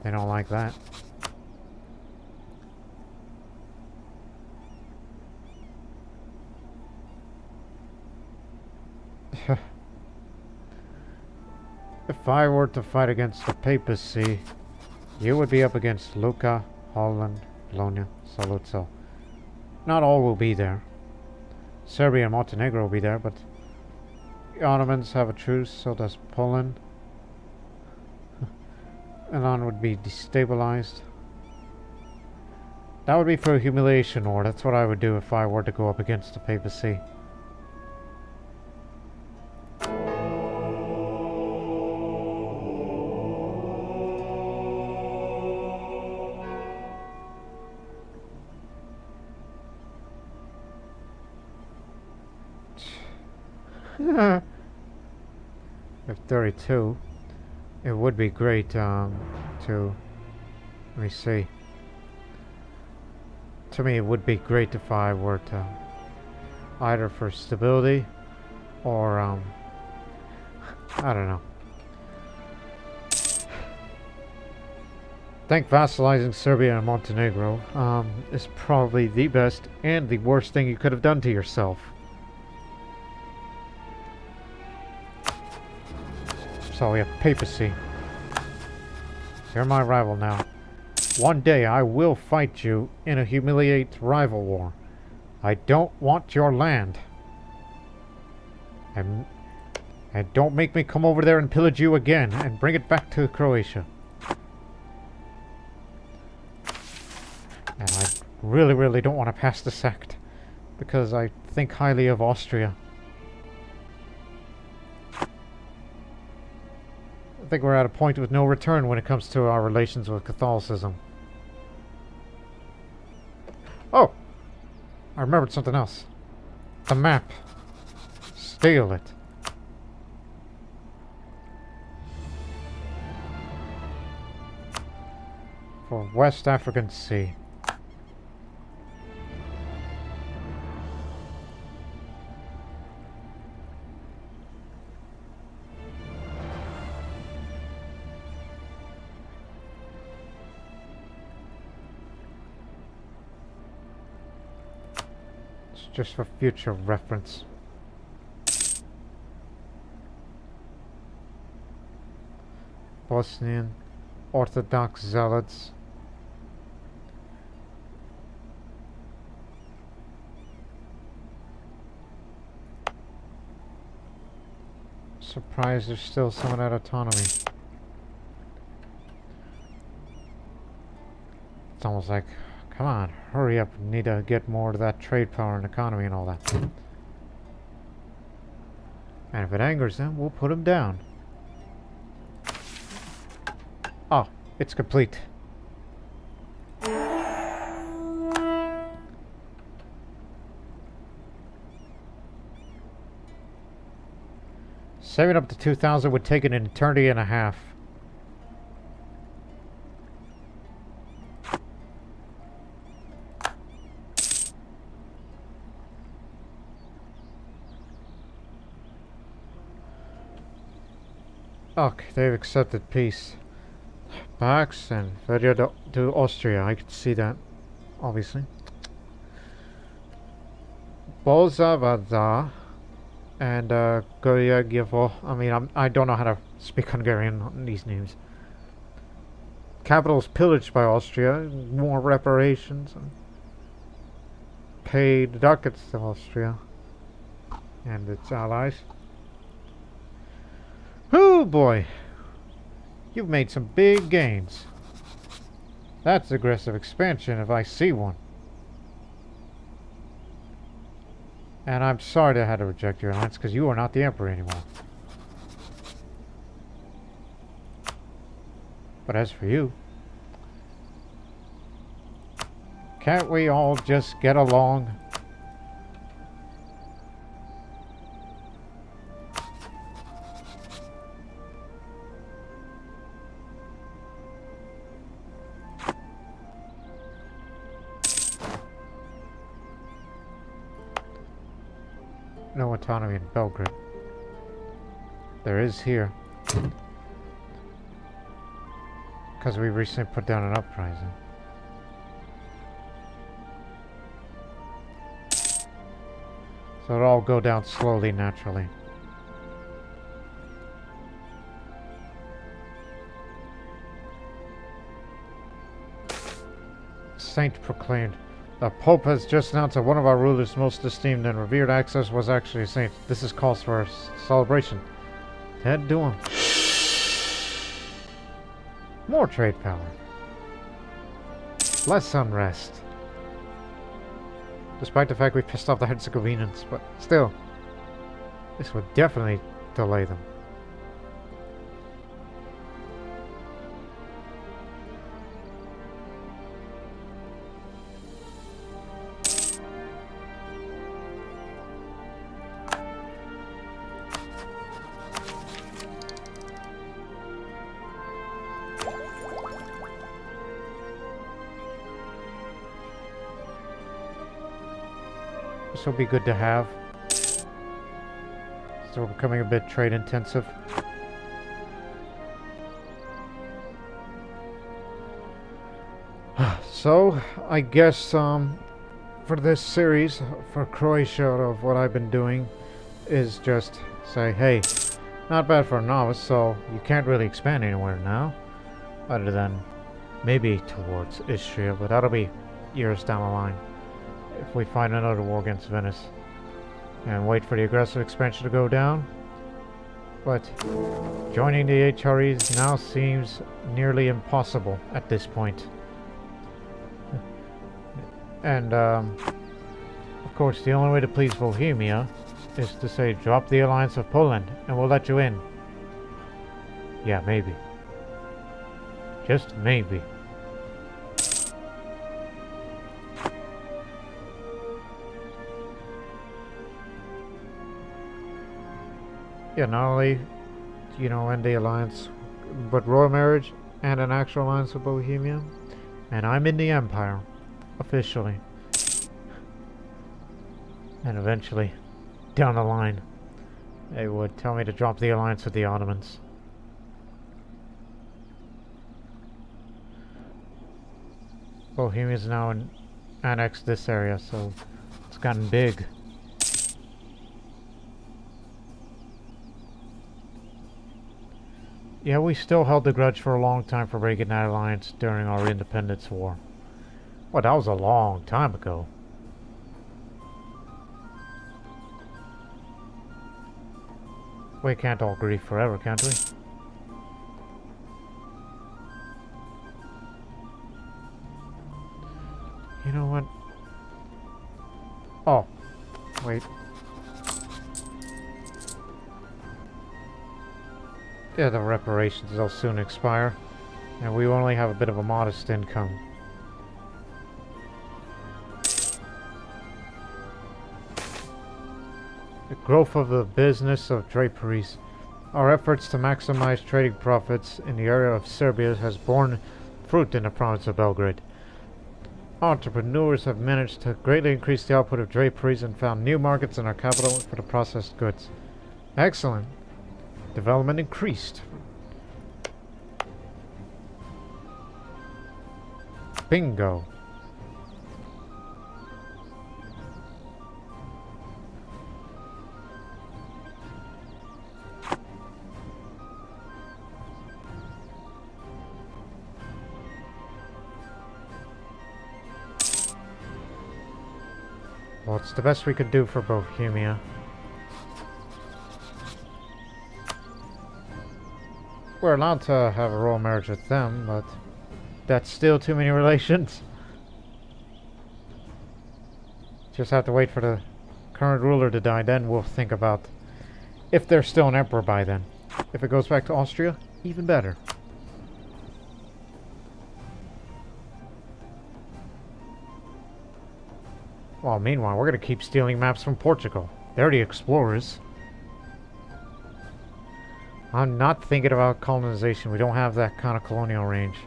They don't like that. If I were to fight against the papacy, you would be up against Lucca, Holland, Bologna, Saluzzo. Not all will be there. Serbia and Montenegro will be there, but the Ottomans have a truce, so does Poland. Milan would be destabilized. That would be for a humiliation war. That's what I would do if I were to go up against the papacy. If 32, it would be great to, let me see. To me, it would be great if I were to either for stability or I don't know. I think vassalizing Serbia and Montenegro is probably the best and the worst thing you could have done to yourself. So we have papacy. You're my rival now. One day I will fight you in a humiliate rival war. I don't want your land. And don't make me come over there and pillage you again and bring it back to Croatia. And I really, really don't want to pass this act because I think highly of Austria. I think we're at a point with no return when it comes to our relations with Catholicism. Oh! I remembered something else. The map. Steal it. For West African Sea. Just for future reference. Bosnian Orthodox Zealots. Surprised there's still some of that autonomy. It's almost like, come on, hurry up. We need to get more of that trade power and economy and all that. And if it angers them, we'll put them down. Oh, it's complete. Saving up to 2,000 would take an eternity and a half. Okay, they've accepted peace. Pax and Feria to Austria, I could see that, obviously. Bolzavada and Goyagivo. I mean, I don't know how to speak Hungarian on these names. Capital is pillaged by Austria. More reparations. And paid ducats to Austria and its allies. Oh boy, you've made some big gains. That's aggressive expansion if I see one. And I'm sorry that I had to reject your alliance because you are not the emperor anymore. But as for you, can't we all just get along? no autonomy in Belgrade. There is here. Because we recently put down an uprising. So it'll all go down slowly, naturally. Saint proclaimed. The Pope has just announced that one of our rulers' most esteemed and revered access was actually a saint. This is cause for a celebration. Head to him. More trade power. Less unrest. Despite the fact we pissed off the Herzegovinans, but still, this would definitely delay them. This will be good to have. So we're becoming a bit trade intensive. So, I guess for this series, for Croatia, of what I've been doing, is just say, hey, not bad for a novice, so you can't really expand anywhere now. Other than maybe towards Istria, but that'll be years down the line. If we find another war against Venice. And wait for the aggressive expansion to go down. But joining the HREs now seems nearly impossible at this point. And of course the only way to please Bohemia is to say drop the alliance of Poland and we'll let you in. Yeah, maybe. Just maybe. Yeah, not only, you know, end the alliance, but royal marriage and an actual alliance with Bohemia. And I'm in the Empire, officially. And eventually, down the line, they would tell me to drop the alliance with the Ottomans. Bohemia's now annexed this area, so it's gotten big. Yeah, we still held the grudge for a long time for breaking that alliance during our independence war. Well, that was a long time ago. We can't all grieve forever, can't we? You know what? Oh, wait. Yeah, the reparations will soon expire, and we only have a bit of a modest income. The growth of the business of draperies. Our efforts to maximize trading profits in the area of Serbia has borne fruit in the province of Belgrade. Entrepreneurs have managed to greatly increase the output of draperies and found new markets in our capital for the processed goods. Excellent. Development increased. Bingo. Well, it's the best we could do for Bohemia. We're allowed to have a royal marriage with them, but that's still too many relations. Just have to wait for the current ruler to die, then we'll think about if there's still an emperor by then. If it goes back to Austria, even better. Well, meanwhile, we're going to keep stealing maps from Portugal. They're the explorers. I'm not thinking about colonization. We don't have that kind of colonial range.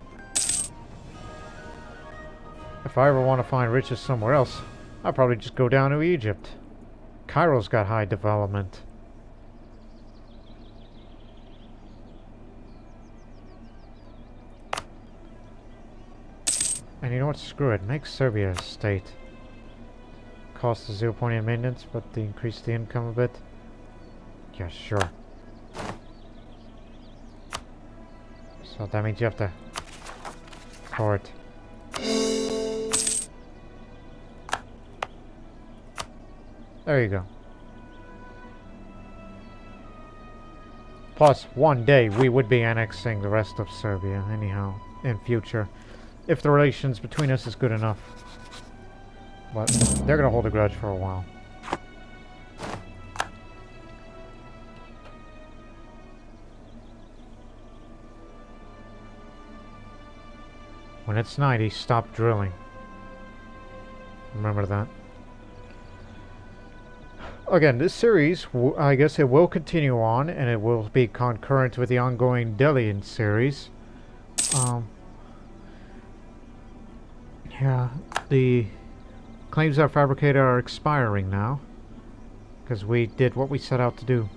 If I ever want to find riches somewhere else, I'll probably just go down to Egypt. Cairo's got high development. And you know what? Screw it. Make Serbia a state. Cost of 0.8 maintenance, but they increase the income a bit. Yeah, sure. So that means you have to court. There you go. Plus, one day we would be annexing the rest of Serbia, anyhow, in future. If the relations between us is good enough. But they're gonna hold a grudge for a while. When it's 90, stop drilling. Remember that. Again, this series, I guess it will continue on, and it will be concurrent with the ongoing Delian series. Yeah, the claims are fabricated are expiring now, because we did what we set out to do.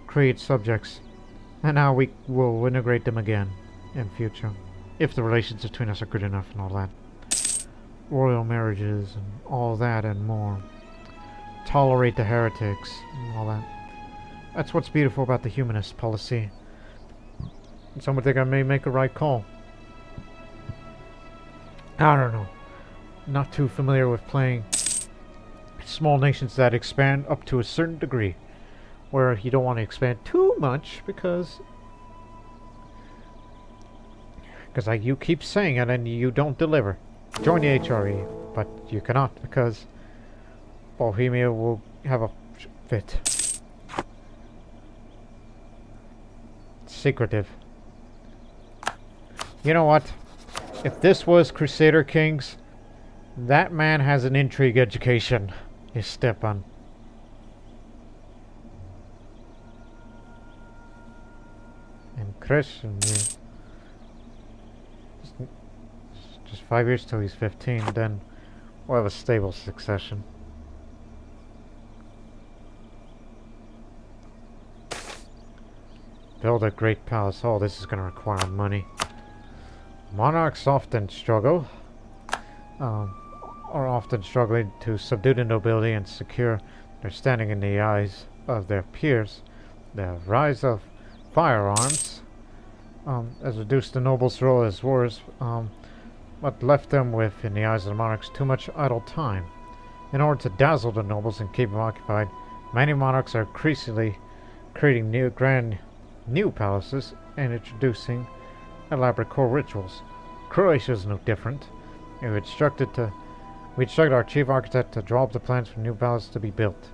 Create subjects. And now we will integrate them again in future. If the relations between us are good enough and all that. Royal marriages and all that and more. Tolerate the heretics and all that. That's what's beautiful about the humanist policy. Some would think I may make a right call. I don't know. Not too familiar with playing small nations that expand up to a certain degree. Where you don't want to expand too much because you keep saying it and you don't deliver. Join the HRE, but you cannot because Bohemia will have a fit. Secretive. You know what? If this was Crusader Kings, that man has an intrigue education. Is Stepan. And Christian, yeah. Just 5 years till he's 15, then we'll have a stable succession. Build a great palace. Oh, this is going to require money. Monarchs often struggle, are often struggling to subdue the nobility and secure their standing in the eyes of their peers. The rise of firearms has reduced the nobles' role as warriors, but left them with, in the eyes of the monarchs, too much idle time. In order to dazzle the nobles and keep them occupied, many monarchs are increasingly creating new palaces and introducing elaborate core rituals. Croatia is no different. We instructed our chief architect to draw up the plans for new palaces to be built.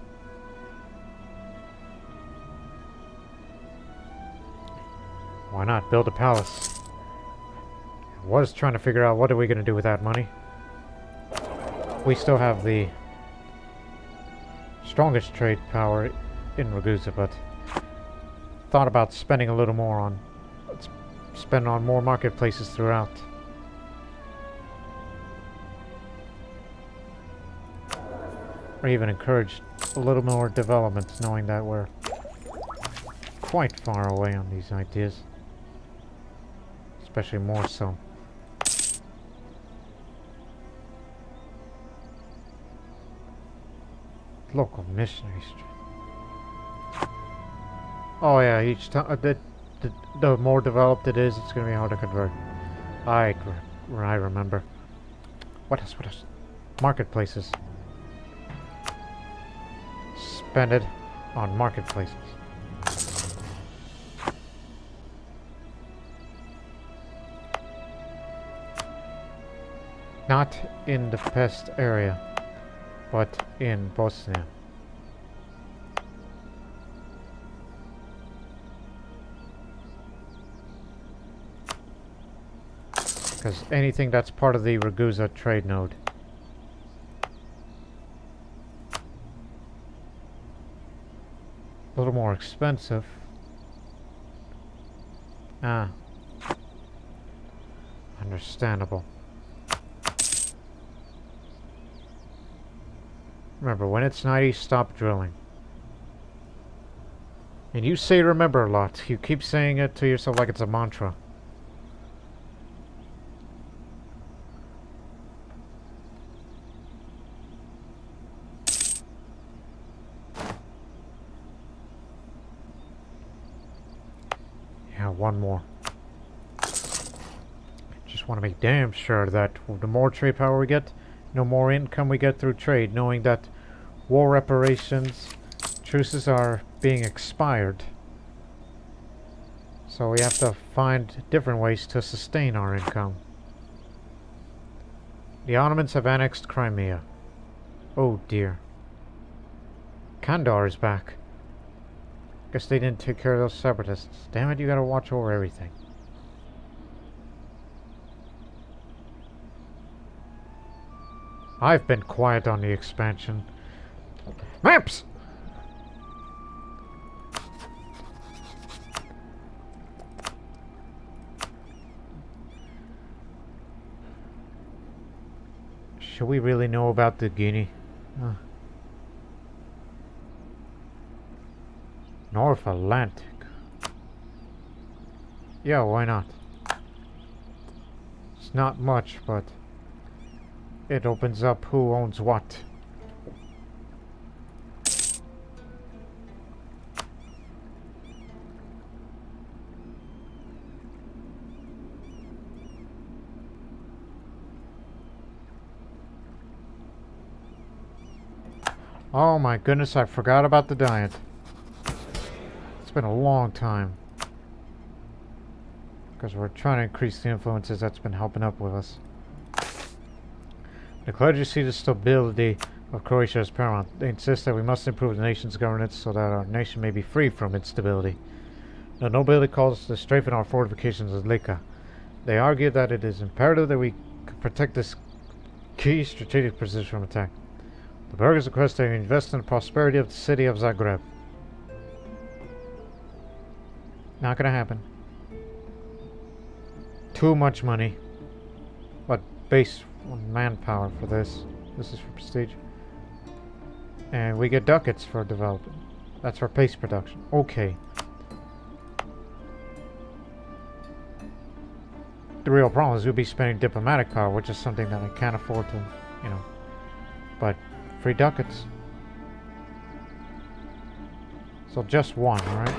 Why not build a palace? I was trying to figure out what are we going to do with that money. We still have the strongest trade power in Ragusa, but thought about spending a little more on more marketplaces throughout. Or even encourage a little more development, knowing that we're quite far away on these ideas. Especially more so. Local missionaries. Oh yeah, each time the more developed it is, it's going to be hard to convert. I remember. What else? Marketplaces. Spend it on marketplaces. Not in the pest area, but in Bosnia. Because anything that's part of the Ragusa trade node. A little more expensive. Ah. Understandable. Remember, when it's 90, stop drilling. And you say remember a lot. You keep saying it to yourself like it's a mantra. Yeah, one more. Just want to make damn sure that the more trade power we get, no more income we get through trade, knowing that war reparations truces are being expired. So we have to find different ways to sustain our income. The Ottomans have annexed Crimea. Oh dear. Kandahar is back. Guess they didn't take care of those separatists. Damn it, you gotta watch over everything. I've been quiet on the expansion. Maps! Should we really know about the Guinea? North Atlantic. Yeah, why not? It's not much, but it opens up who owns what. Oh my goodness, I forgot about the diet. It's been a long time. Because we're trying to increase the influences that's been helping up with us. The clergy see the stability of Croatia as paramount. They insist that we must improve the nation's governance so that our nation may be free from instability. The nobility calls to strengthen our fortifications at Lika. They argue that it is imperative that we protect this key strategic position from attack. The burghers request that we invest in the prosperity of the city of Zagreb. Not gonna happen. Too much money. But base manpower for this. This is for prestige. And we get ducats for development. That's for pace production. Okay. The real problem is we'll be spending diplomatic power, which is something that I can't afford to, you know. But free ducats. So just one, alright?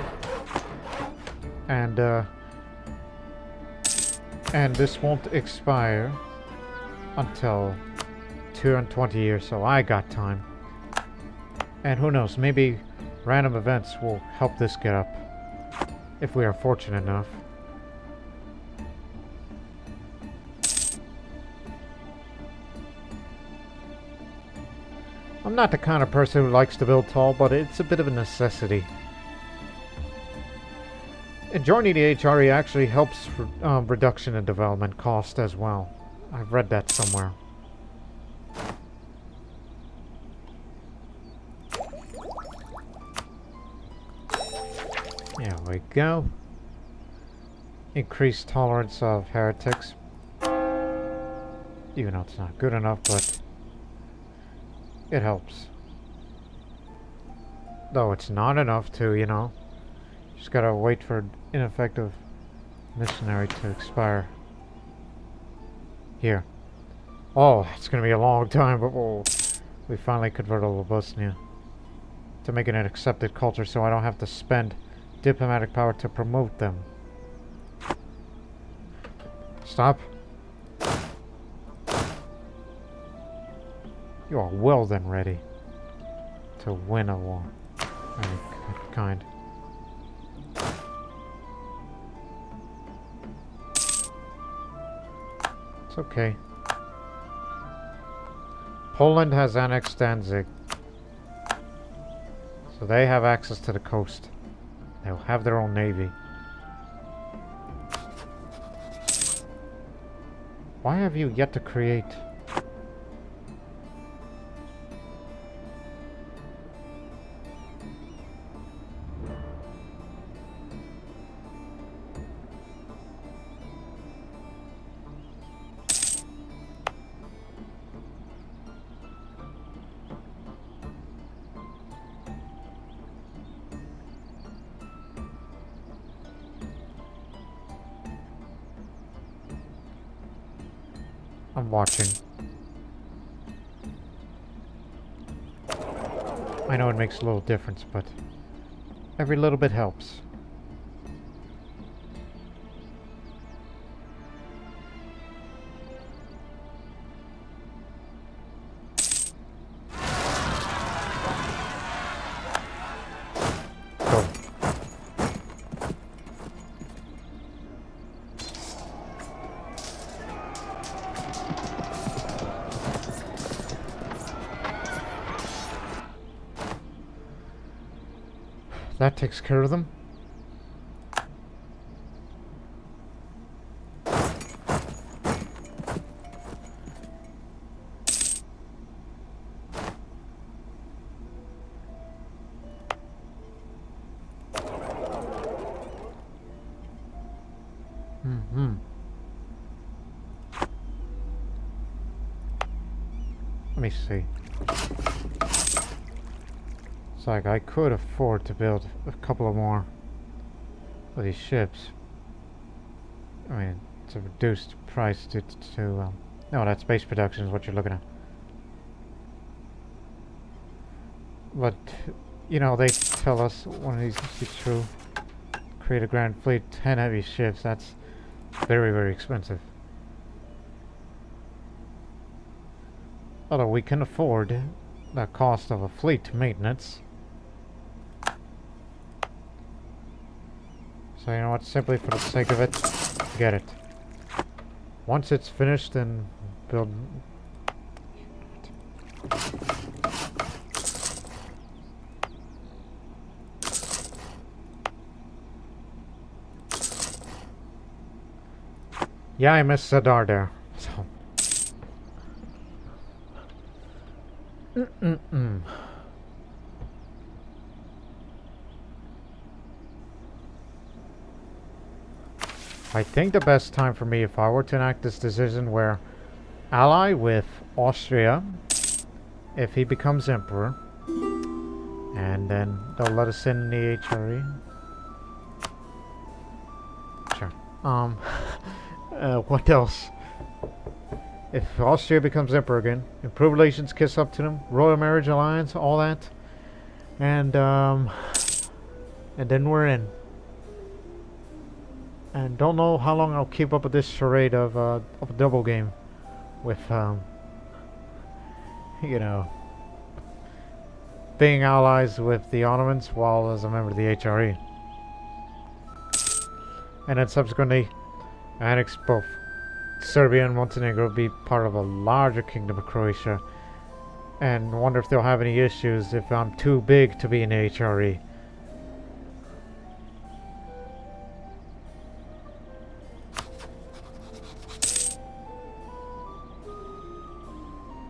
And this won't expire until 220 years, so I got time. And who knows, maybe random events will help this get up. If we are fortunate enough. I'm not the kind of person who likes to build tall, but it's a bit of a necessity. And joining the HRE actually helps reduction in development cost as well. I've read that somewhere. There we go. Increased tolerance of heretics. Even though it's not good enough, but it helps. Though it's not enough to, you know, just gotta wait for ineffective missionary to expire. Here. Oh, it's gonna be a long time before we finally convert all of Bosnia to make it an accepted culture, so I don't have to spend diplomatic power to promote them. Stop. You are well then ready to win a war. Very kind. It's okay. Poland has annexed Danzig. So they have access to the coast. They'll have their own navy. Why have you yet to create? I'm watching. I know it makes a little difference, but every little bit helps. Go. That takes care of them. Let me see. It's like I could afford to build a couple of more of these ships. I mean, it's a reduced price to no, that's base production is what you're looking at. But, you know, they tell us one of these must be true. Create a grand fleet, 10 heavy ships, that's very, very expensive. Although we can afford the cost of a fleet maintenance. So you know what, simply for the sake of it, get it. Once it's finished, then build... Yeah, I missed Sadar there, so... I think the best time for me, if I were to enact this decision where ally with Austria, if he becomes emperor, and then they'll let us in the HRE. Sure. What else? If Austria becomes emperor again, improved relations, kiss up to them, royal marriage alliance, all that, and then we're in. And don't know how long I'll keep up with this charade of a double game, with you know, being allies with the Ottomans while as a member of the HRE, and then subsequently annex both Serbia and Montenegro, be part of a larger kingdom of Croatia, and wonder if they'll have any issues if I'm too big to be in the HRE.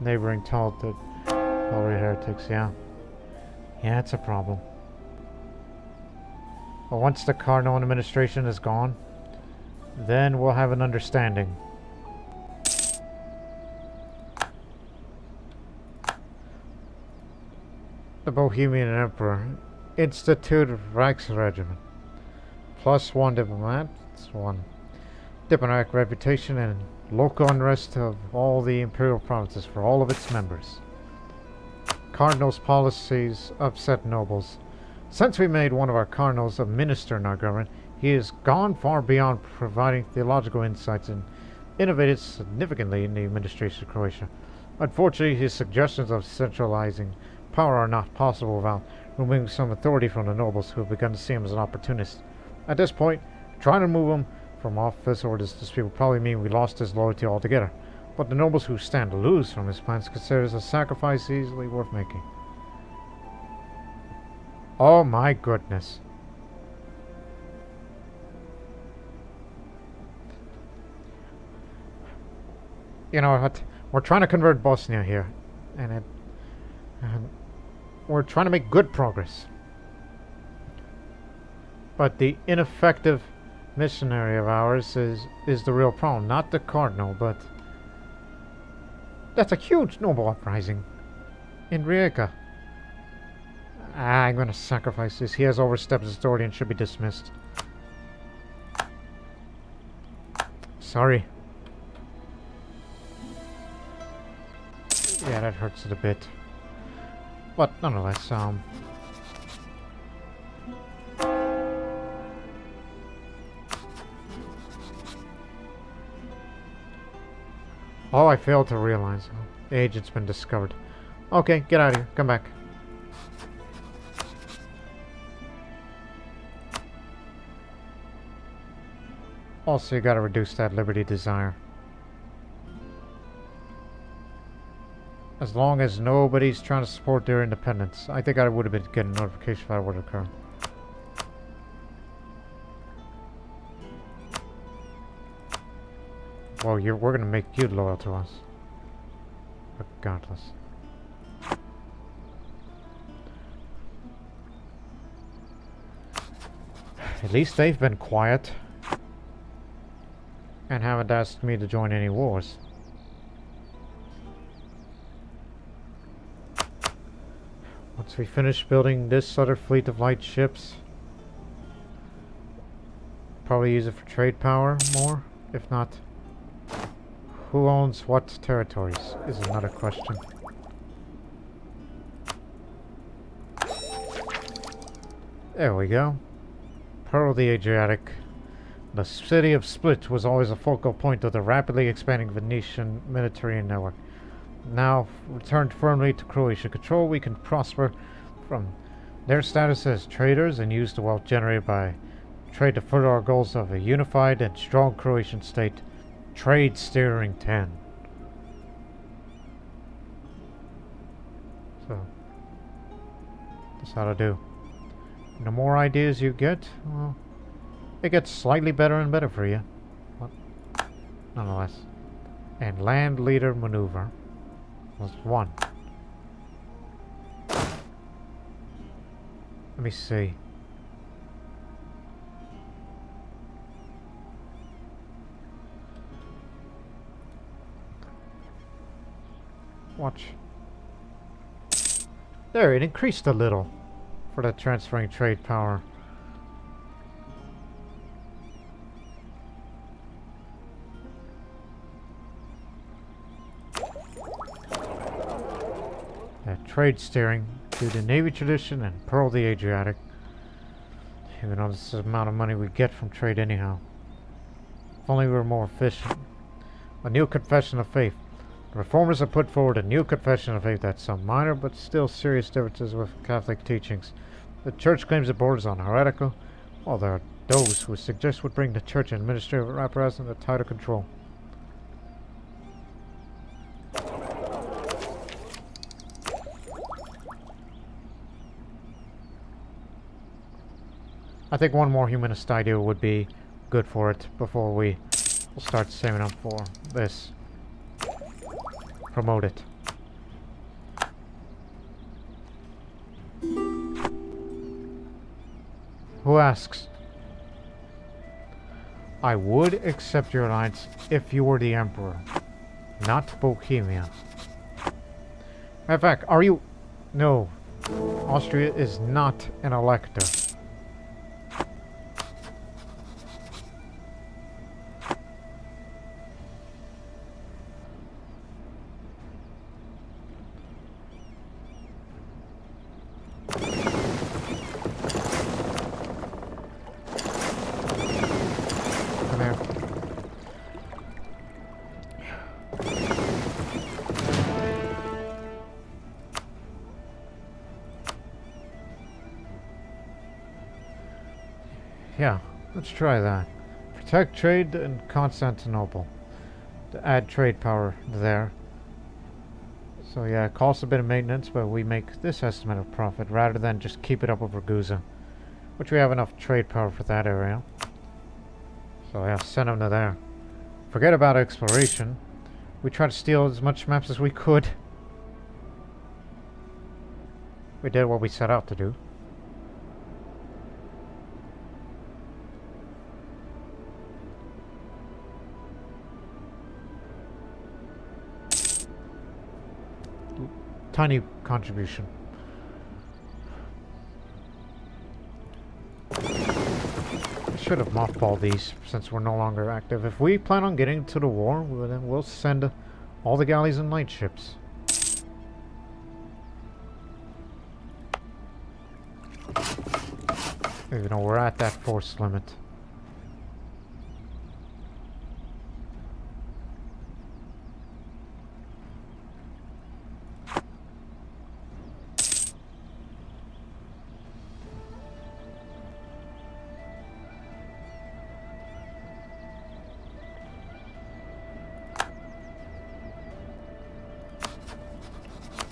Neighboring talented Holy heretics, yeah. Yeah, it's a problem. But once the Cardinal administration is gone, then we'll have an understanding. The Bohemian Emperor instituted Reichsregiment. +1 diplomat, that's 1 diplomatic reputation, and local unrest of all the imperial provinces for all of its members. Cardinal's policies upset nobles. Since we made one of our cardinals a minister in our government, he has gone far beyond providing theological insights and innovated significantly in the administration of Croatia. Unfortunately, his suggestions of centralizing power are not possible without removing some authority from the nobles, who have begun to see him as an opportunist. At this point, trying to remove him from office or this dispute will probably mean we lost his loyalty altogether. But the nobles who stand to lose from his plans consider it a sacrifice easily worth making. Oh my goodness. You know what? We're trying to convert Bosnia here, and we're trying to make good progress. But the ineffective missionary of ours is the real problem, not the cardinal, but that's a huge noble uprising in Rijeka. I'm gonna sacrifice this. He has overstepped his authority and should be dismissed. Sorry. Yeah, that hurts it a bit. But nonetheless, oh, I failed to realize. The agent's been discovered. Okay, get out of here. Come back. Also, you gotta reduce that liberty desire. As long as nobody's trying to support their independence. I think I would have been getting a notification if that would occur. Well, we're gonna make you loyal to us. Regardless. At least they've been quiet. And haven't asked me to join any wars. Once we finish building this other fleet of light ships, probably use it for trade power more. If not, who owns what territories is another question. There we go. Pearl of the Adriatic. The city of Split was always a focal point of the rapidly expanding Venetian Mediterranean network. Now, returned firmly to Croatian control, we can prosper from their status as traders and use the wealth generated by trade to further our goals of a unified and strong Croatian state. Trade Steering 10. So, that's how to do. And the more ideas you get, well, it gets slightly better and better for you. But nonetheless. And land leader maneuver was 1. Let me see. Watch. There, it increased a little for the transferring trade power. Trade steering due to Navy tradition and Pearl of the Adriatic. Even though this is the amount of money we get from trade anyhow. If only we were more efficient. A new confession of faith. The reformers have put forward a new confession of faith that's some minor but still serious differences with Catholic teachings. The Church claims it borders on heretical, while there are those who suggest would bring the Church and administrative apparatus under tighter control. I think one more humanist idea would be good for it before we will start saving up for this. Promote it. Who asks? I would accept your alliance if you were the Emperor, not Bohemia. In fact, are you... No. Austria is not an elector. Yeah, let's try that. Protect trade in Constantinople. To add trade power there. So yeah, it costs a bit of maintenance, but we make this estimate of profit rather than just keep it up over Guza. Which we have enough trade power for that area. So yeah, send them to there. Forget about exploration. We try to steal as much maps as we could. We did what we set out to do. Tiny contribution. I should have mothballed these since we're no longer active. If we plan on getting to the war, then we'll send all the galleys and light ships. Even though we're at that force limit.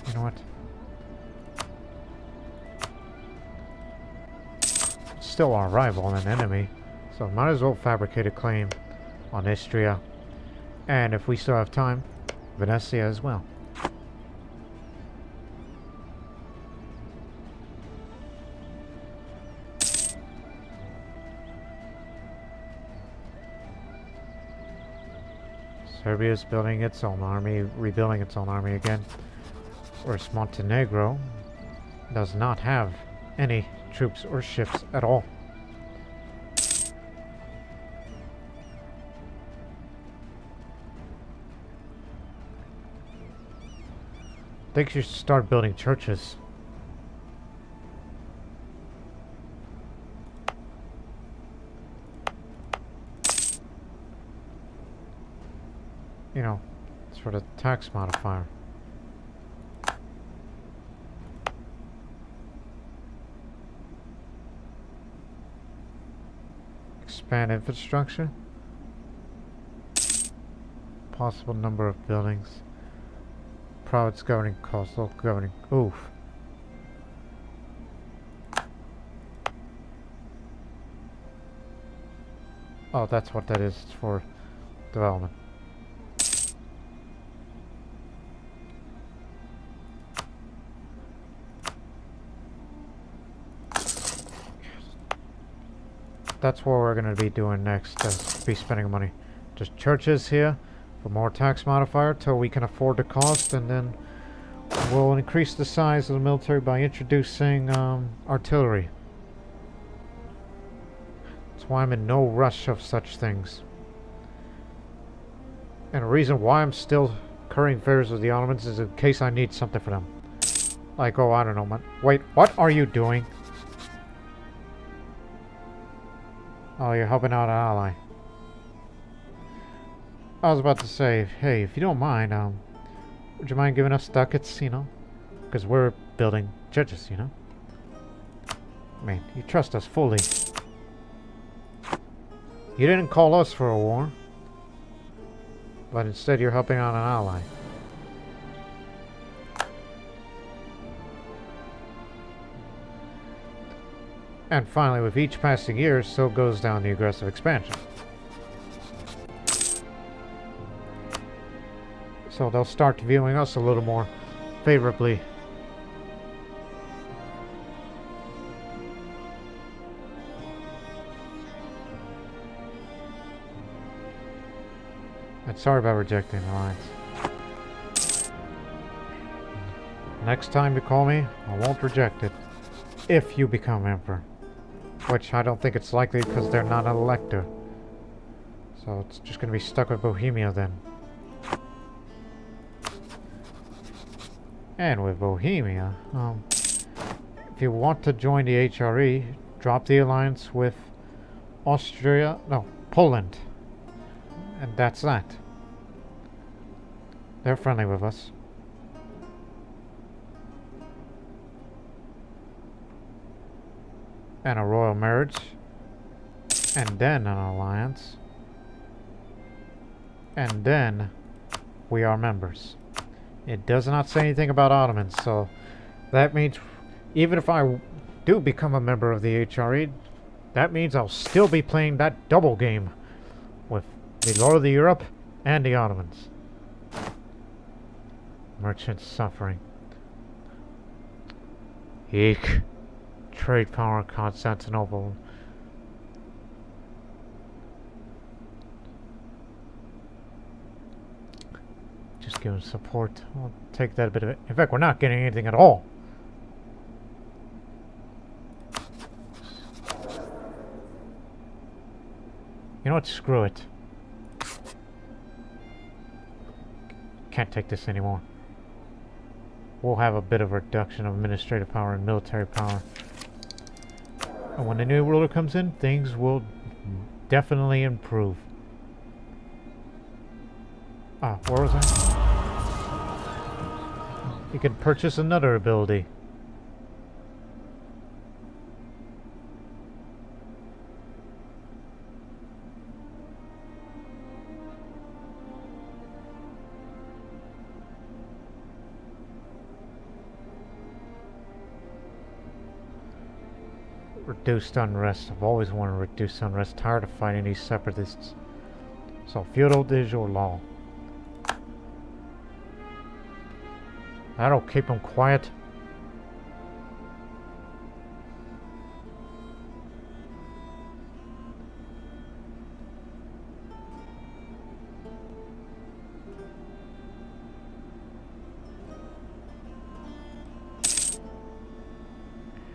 You know what? Still our rival and enemy, so might as well fabricate a claim on Istria, and if we still have time, Venetia as well. Serbia is building its own army, rebuilding its own army again, whereas Montenegro does not have any troops or ships at all. I think you should start building churches. You know, it's for the tax modifier. Expand infrastructure. Possible number of buildings. Province governing costs, local governing. Oof. Oh, that's what that is. It's for development. That's what we're going to be doing next, be spending money. Just churches here for more tax modifier till we can afford the cost, and then we'll increase the size of the military by introducing artillery. That's why I'm in no rush of such things. And the reason why I'm still incurring favors with the Ottomans is in case I need something for them. Like, oh, I don't know, man. Wait, what are you doing? Oh, you're helping out an ally. I was about to say, hey, if you don't mind, would you mind giving us ducats, you know? Because we're building churches, you know? I mean, you trust us fully. You didn't call us for a war. But instead you're helping out an ally. And finally, with each passing year, so goes down the aggressive expansion. So they'll start viewing us a little more favorably. And sorry about rejecting the alliance. Next time you call me, I won't reject it. If you become emperor. Which I don't think it's likely because they're not an elector. So it's just going to be stuck with Bohemia then. And with Bohemia, if you want to join the HRE, drop the alliance with Poland. And that's that. They're friendly with us. And a royal marriage. And then an alliance. And then we are members. It does not say anything about Ottomans, so that means even if I do become a member of the HRE, that means I'll still be playing that double game with the Lord of the Europe and the Ottomans. Merchant suffering. Eek. Trade power, Constantinople. Just give them support. I'll take that a bit of it. In fact, we're not getting anything at all. You know what? Screw it. Can't take this anymore. We'll have a bit of reduction of administrative power and military power. And when the new ruler comes in, things will definitely improve. Ah, where was I? You can purchase another ability. Reduced unrest. I've always wanted to reduce unrest. Tired of fighting these separatists. So feudal de jour law. That'll keep them quiet.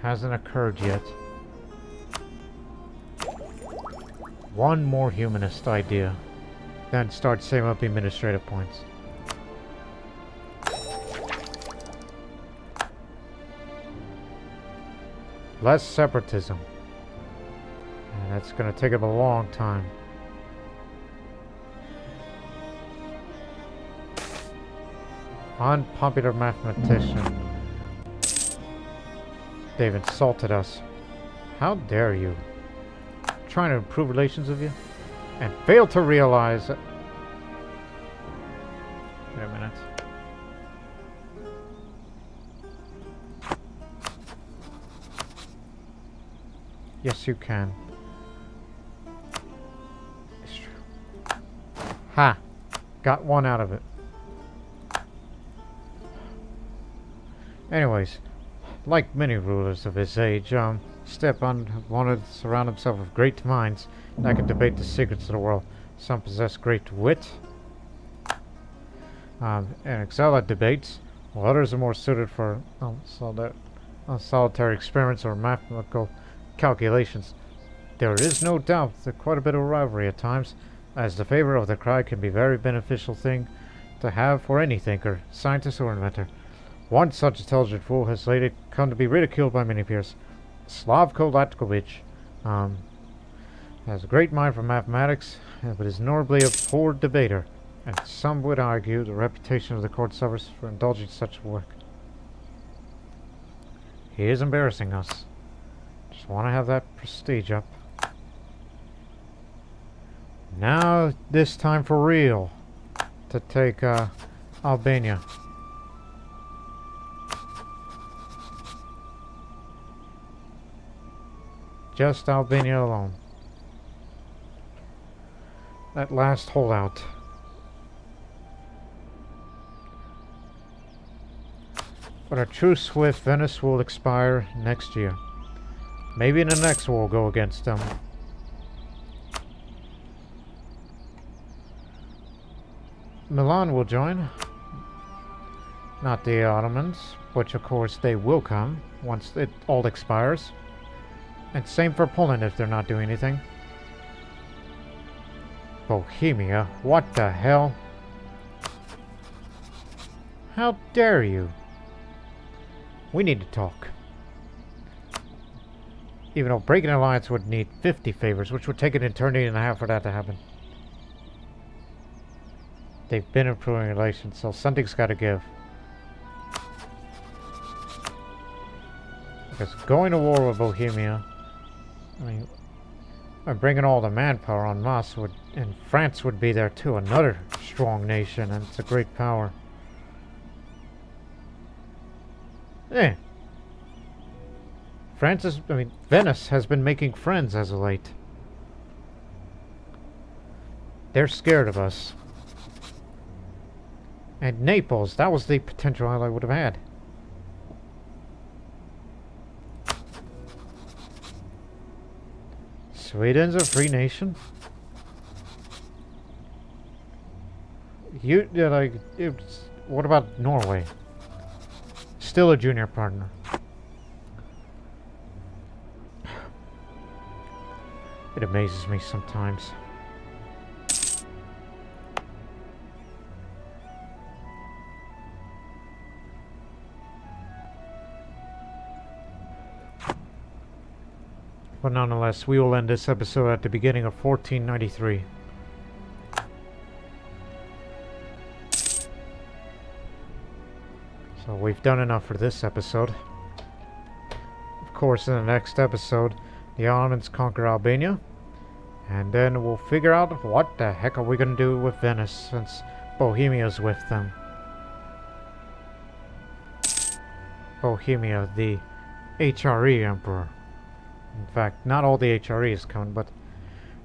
Hasn't occurred yet. One more humanist idea. Then start saving up administrative points. Less separatism. And that's going to take up a long time. Unpopular mathematician. They've insulted us. How dare you? Trying to improve relations with you? And fail to realize that... Wait a minute. Yes, you can. It's true. Ha! Got one out of it. Anyways, like many rulers of his age, Stepan wanted to surround himself with great minds that could debate the secrets of the world. Some possess great wit and excel at debates, while others are more suited for solitary experiments or mathematical calculations. There is no doubt that quite a bit of rivalry at times, as the favor of the crowd can be a very beneficial thing to have for any thinker, scientist, or inventor. One such intelligent fool has lately come to be ridiculed by many peers. Slavko Latkovich has a great mind for mathematics, but is notably a poor debater, and some would argue the reputation of the court suffers for indulging such work. He is embarrassing us. Just want to have that prestige up. Now, this time for real, to take Albania. Just Albania alone. That last holdout. But our truce with Venice will expire next year. Maybe in the next war we'll go against them. Milan will join. Not the Ottomans, which of course they will come once it all expires. And same for Poland if they're not doing anything. Bohemia? What the hell? How dare you? We need to talk. Even though breaking an alliance would need 50 favors, which would take an eternity and a half for that to happen. They've been improving relations, so something's got to give. Because going to war with Bohemia, I mean, and bringing all the manpower en masse would, and France would be there too, another strong nation, and it's a great power. Venice has been making friends as of late. They're scared of us. And Naples, that was the potential ally I would have had. Sweden's a free nation. What about Norway? Still a junior partner. It amazes me sometimes. But nonetheless, we will end this episode at the beginning of 1493. So we've done enough for this episode. Of course, in the next episode, the Ottomans conquer Albania. And then we'll figure out what the heck are we going to do with Venice, since Bohemia's with them. Bohemia, the HRE emperor. In fact, not all the HRE is coming, but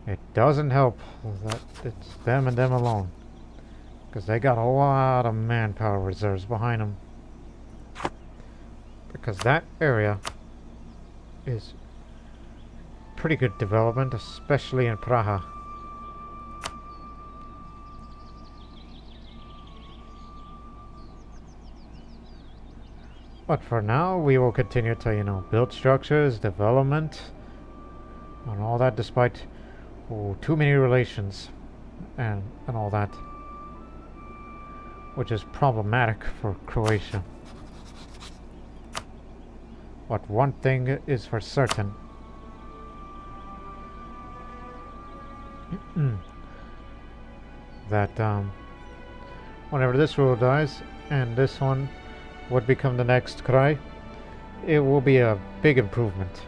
it doesn't help that it's them and them alone. Because they got a lot of manpower reserves behind them. Because that area is pretty good development, especially in Praha. But for now, we will continue to, you know, build structures, development, and all that, despite too many relations and all that, which is problematic for Croatia. But one thing is for certain. That whenever this ruler dies and this one would become the next Kraj, it will be a big improvement.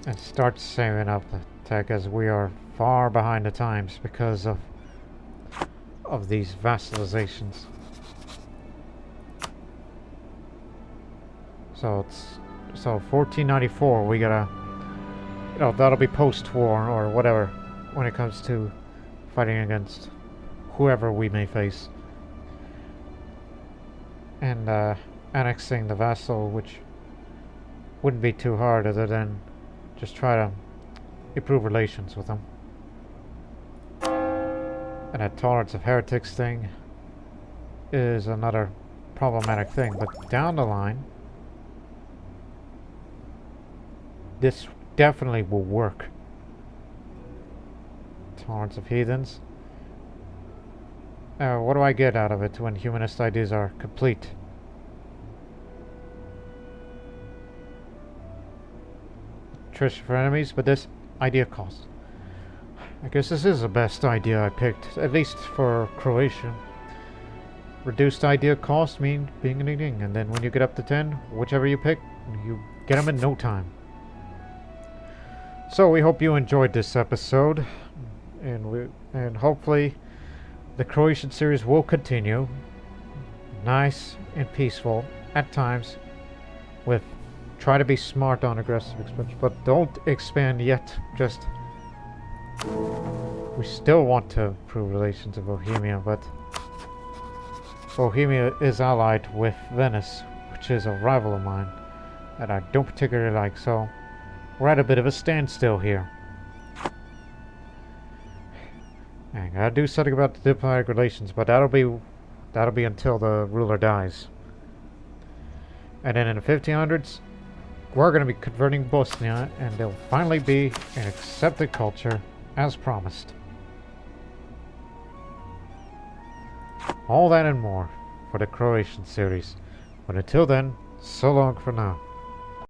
And start saving up the tech, as we are far behind the times because of these vassalizations. So 1494, we gotta, you know, that'll be post-war or whatever when it comes to fighting against whoever we may face, and annexing the vassal, which wouldn't be too hard other than just try to improve relations with them. And that tolerance of heretics thing is another problematic thing, but down the line this definitely will work. Tolerance of heathens. What do I get out of it when humanist ideas are complete? Attrition for enemies, but this idea cost. I guess this is the best idea I picked, at least for Croatia. Reduced idea cost mean being an eating, and then when you get up to 10, whichever you pick, you get them in no time. So we hope you enjoyed this episode, and hopefully the Croatian series will continue, nice and peaceful at times, with try to be smart on aggressive expansion, but don't expand yet. Just we still want to improve relations with Bohemia, but Bohemia is allied with Venice, which is a rival of mine that I don't particularly like, so we're at a bit of a standstill here. I gotta do something about the diplomatic relations, but that'll be until the ruler dies. And then in the 1500s, we're gonna be converting Bosnia, and there'll finally be an accepted culture, as promised. All that and more for the Croatian series. But until then, so long for now.